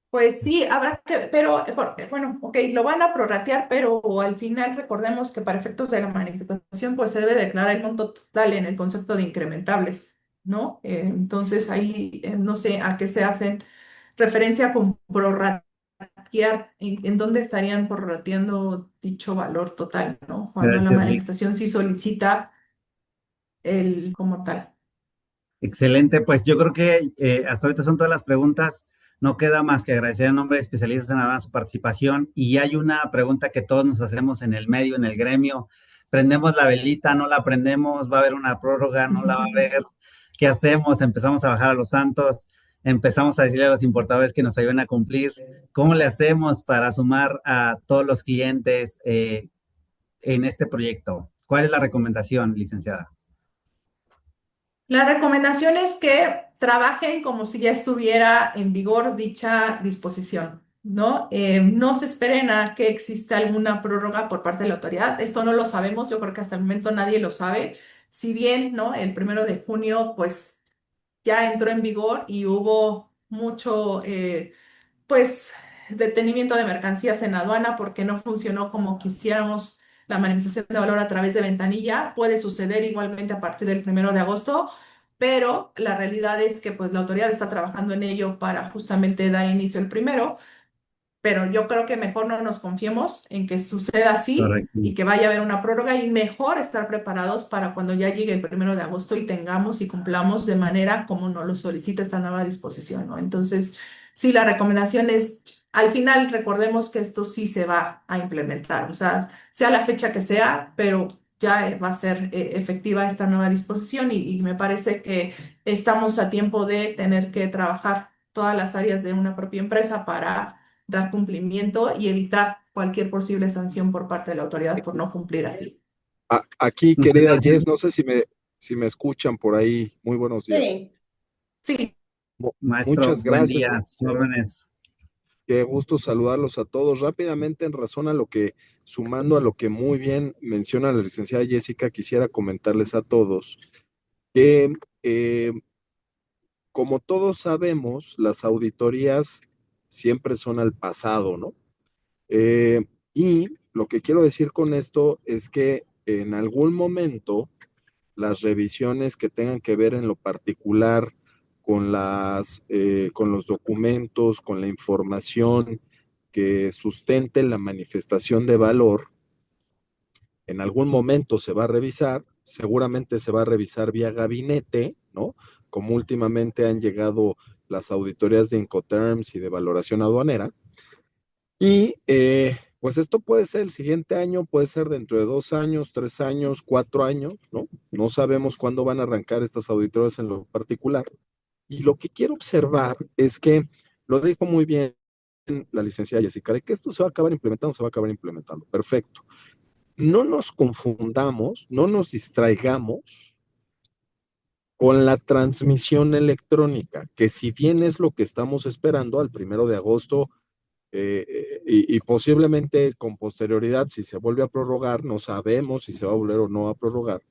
[SPEAKER 6] Pues sí, habrá que, pero bueno, ok, lo van a prorratear, pero al final recordemos que para efectos de la manifestación, pues se debe declarar el monto total en el concepto de incrementables, ¿no? Entonces ahí no sé a qué se hacen referencia con prorratear, en dónde estarían prorrateando dicho valor total, ¿no? Cuando la
[SPEAKER 5] Gracias, Lick.
[SPEAKER 6] manifestación sí solicita el como tal.
[SPEAKER 5] Excelente, pues yo creo que hasta ahorita son todas las preguntas. No queda más que agradecer en nombre de especialistas en Aduanas su participación. Y hay una pregunta que todos nos hacemos en el medio, en el gremio. ¿Prendemos la velita? ¿No la prendemos? ¿Va a haber una prórroga? ¿No la va a haber? ¿Qué hacemos? ¿Empezamos a bajar a los santos? ¿Empezamos a decirle a los importadores que nos ayuden a cumplir? ¿Cómo le hacemos para sumar a todos los clientes en este proyecto? ¿Cuál es la recomendación, licenciada?
[SPEAKER 6] La recomendación es que trabajen como si ya estuviera en vigor dicha disposición, ¿no? No se esperen a que exista alguna prórroga por parte de la autoridad. Esto no lo sabemos, yo creo que hasta el momento nadie lo sabe. Si bien, ¿no? El 1 de junio, pues ya entró en vigor y hubo mucho, pues, detenimiento de mercancías en aduana porque no funcionó como quisiéramos la manifestación de valor a través de ventanilla. Puede suceder igualmente a partir del 1 de agosto, pero la realidad es que pues la autoridad está trabajando en ello para justamente dar inicio el primero, pero yo creo que mejor no nos confiemos en que suceda así
[SPEAKER 5] Correcto.
[SPEAKER 6] y que vaya a haber una prórroga y mejor estar preparados para cuando ya llegue el 1 de agosto y tengamos y cumplamos de manera como nos lo solicita esta nueva disposición, ¿no? Entonces, sí, la recomendación es, al final recordemos que esto sí se va a implementar, o sea la fecha que sea, pero ya va a ser efectiva esta nueva disposición y me parece que estamos a tiempo de tener que trabajar todas las áreas de una propia empresa para dar cumplimiento y evitar cualquier posible sanción por parte de la autoridad por no cumplir así.
[SPEAKER 7] Aquí,
[SPEAKER 5] Muchas
[SPEAKER 7] querida
[SPEAKER 5] gracias,
[SPEAKER 7] Jess, no sé si me escuchan por ahí. Muy buenos días.
[SPEAKER 3] Sí.
[SPEAKER 6] Sí,
[SPEAKER 5] maestro.
[SPEAKER 7] Muchas
[SPEAKER 5] Buen
[SPEAKER 7] gracias.
[SPEAKER 5] día. Órdenes.
[SPEAKER 7] Qué gusto saludarlos a todos. Rápidamente, en razón a lo que, sumando a lo que muy bien menciona la licenciada Jessica, quisiera comentarles a todos que, como todos sabemos, las auditorías siempre son al pasado, ¿no? Y lo que quiero decir con esto es que en algún momento las revisiones que tengan que ver en lo particular con con los documentos, con la información que sustente la manifestación de valor, en algún momento se va a revisar, seguramente se va a revisar vía gabinete, ¿no? Como últimamente han llegado las auditorías de Incoterms y de valoración aduanera. Y pues esto puede ser el siguiente año, puede ser dentro de 2 años, 3 años, 4 años, ¿no? No sabemos cuándo van a arrancar estas auditorías en lo particular. Y lo que quiero observar es que lo dijo muy bien la licenciada Jessica, de que esto se va a acabar implementando, se va a acabar implementando. Perfecto. No nos confundamos, no nos distraigamos con la transmisión electrónica, que si bien es lo que estamos esperando al 1 de agosto, y posiblemente con posterioridad, si se vuelve a prorrogar, no sabemos si se va a volver o no a prorrogar,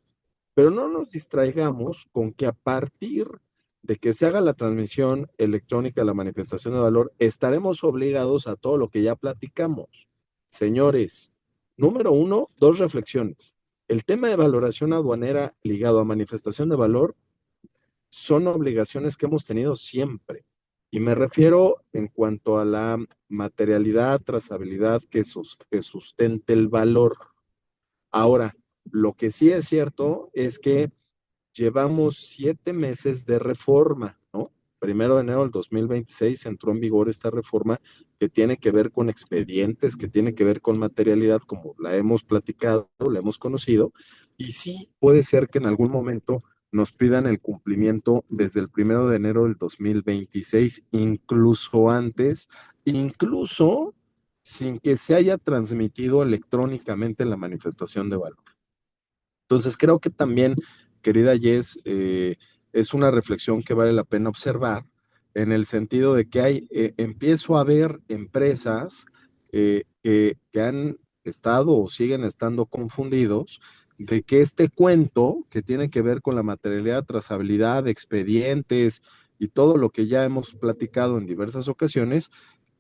[SPEAKER 7] pero no nos distraigamos con que a partir de que se haga la transmisión electrónica de la manifestación de valor, estaremos obligados a todo lo que ya platicamos. Señores, número uno, dos reflexiones. El tema de valoración aduanera ligado a manifestación de valor son obligaciones que hemos tenido siempre. Y me refiero en cuanto a la materialidad, trazabilidad que sustente el valor. Ahora, lo que sí es cierto es que llevamos 7 meses de reforma, ¿no? 1 de enero del 2026 entró en vigor esta reforma que tiene que ver con expedientes, que tiene que ver con materialidad, como la hemos platicado, la hemos conocido, y sí puede ser que en algún momento nos pidan el cumplimiento desde el 1 de enero del 2026, incluso antes, incluso sin que se haya transmitido electrónicamente la manifestación de valor. Entonces, creo que también, querida Jess, es una reflexión que vale la pena observar en el sentido de que empiezo a ver empresas que han estado o siguen estando confundidos de que este cuento que tiene que ver con la materialidad, trazabilidad, expedientes y todo lo que ya hemos platicado en diversas ocasiones,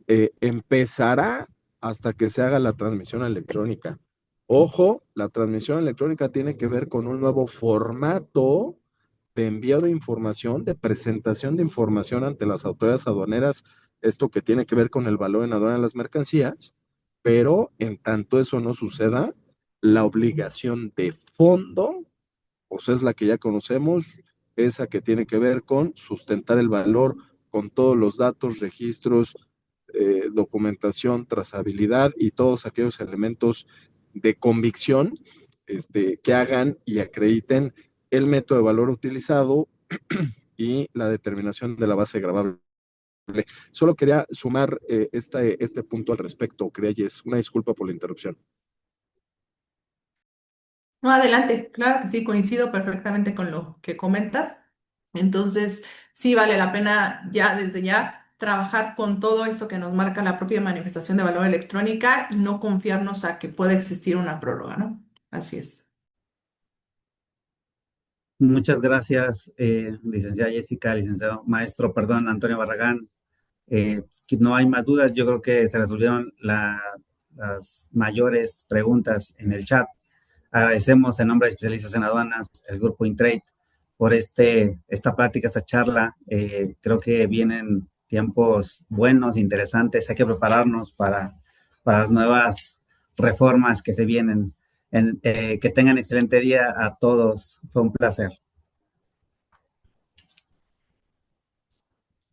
[SPEAKER 7] empezará hasta que se haga la transmisión electrónica. Ojo, la transmisión electrónica tiene que ver con un nuevo formato de envío de información, de presentación de información ante las autoridades aduaneras, esto que tiene que ver con el valor en aduana de las mercancías, pero en tanto eso no suceda, la obligación de fondo, o sea, es la que ya conocemos, esa que tiene que ver con sustentar el valor con todos los datos, registros, documentación, trazabilidad y todos aquellos elementos de convicción que hagan y acrediten el método de valor utilizado y la determinación de la base gravable. Solo quería sumar este punto al respecto, Creyes. Una disculpa por la interrupción.
[SPEAKER 6] No, adelante, claro que sí, coincido perfectamente con lo que comentas. Entonces, sí vale la pena ya desde ya trabajar con todo esto que nos marca la propia manifestación de valor electrónica y no confiarnos a que pueda existir una prórroga, ¿no? Así es.
[SPEAKER 5] Muchas gracias, licenciada Jessica, licenciado maestro, perdón, Antonio Barragán. Que no hay más dudas, yo creo que se resolvieron las mayores preguntas en el chat. Agradecemos en nombre de especialistas en aduanas, el grupo Intrade, por esta plática, esta charla. Creo que vienen tiempos buenos, interesantes. Hay que prepararnos para las nuevas reformas que se vienen. Que tengan excelente día a todos. Fue un placer.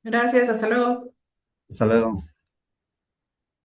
[SPEAKER 6] Gracias, hasta luego.
[SPEAKER 5] Hasta luego.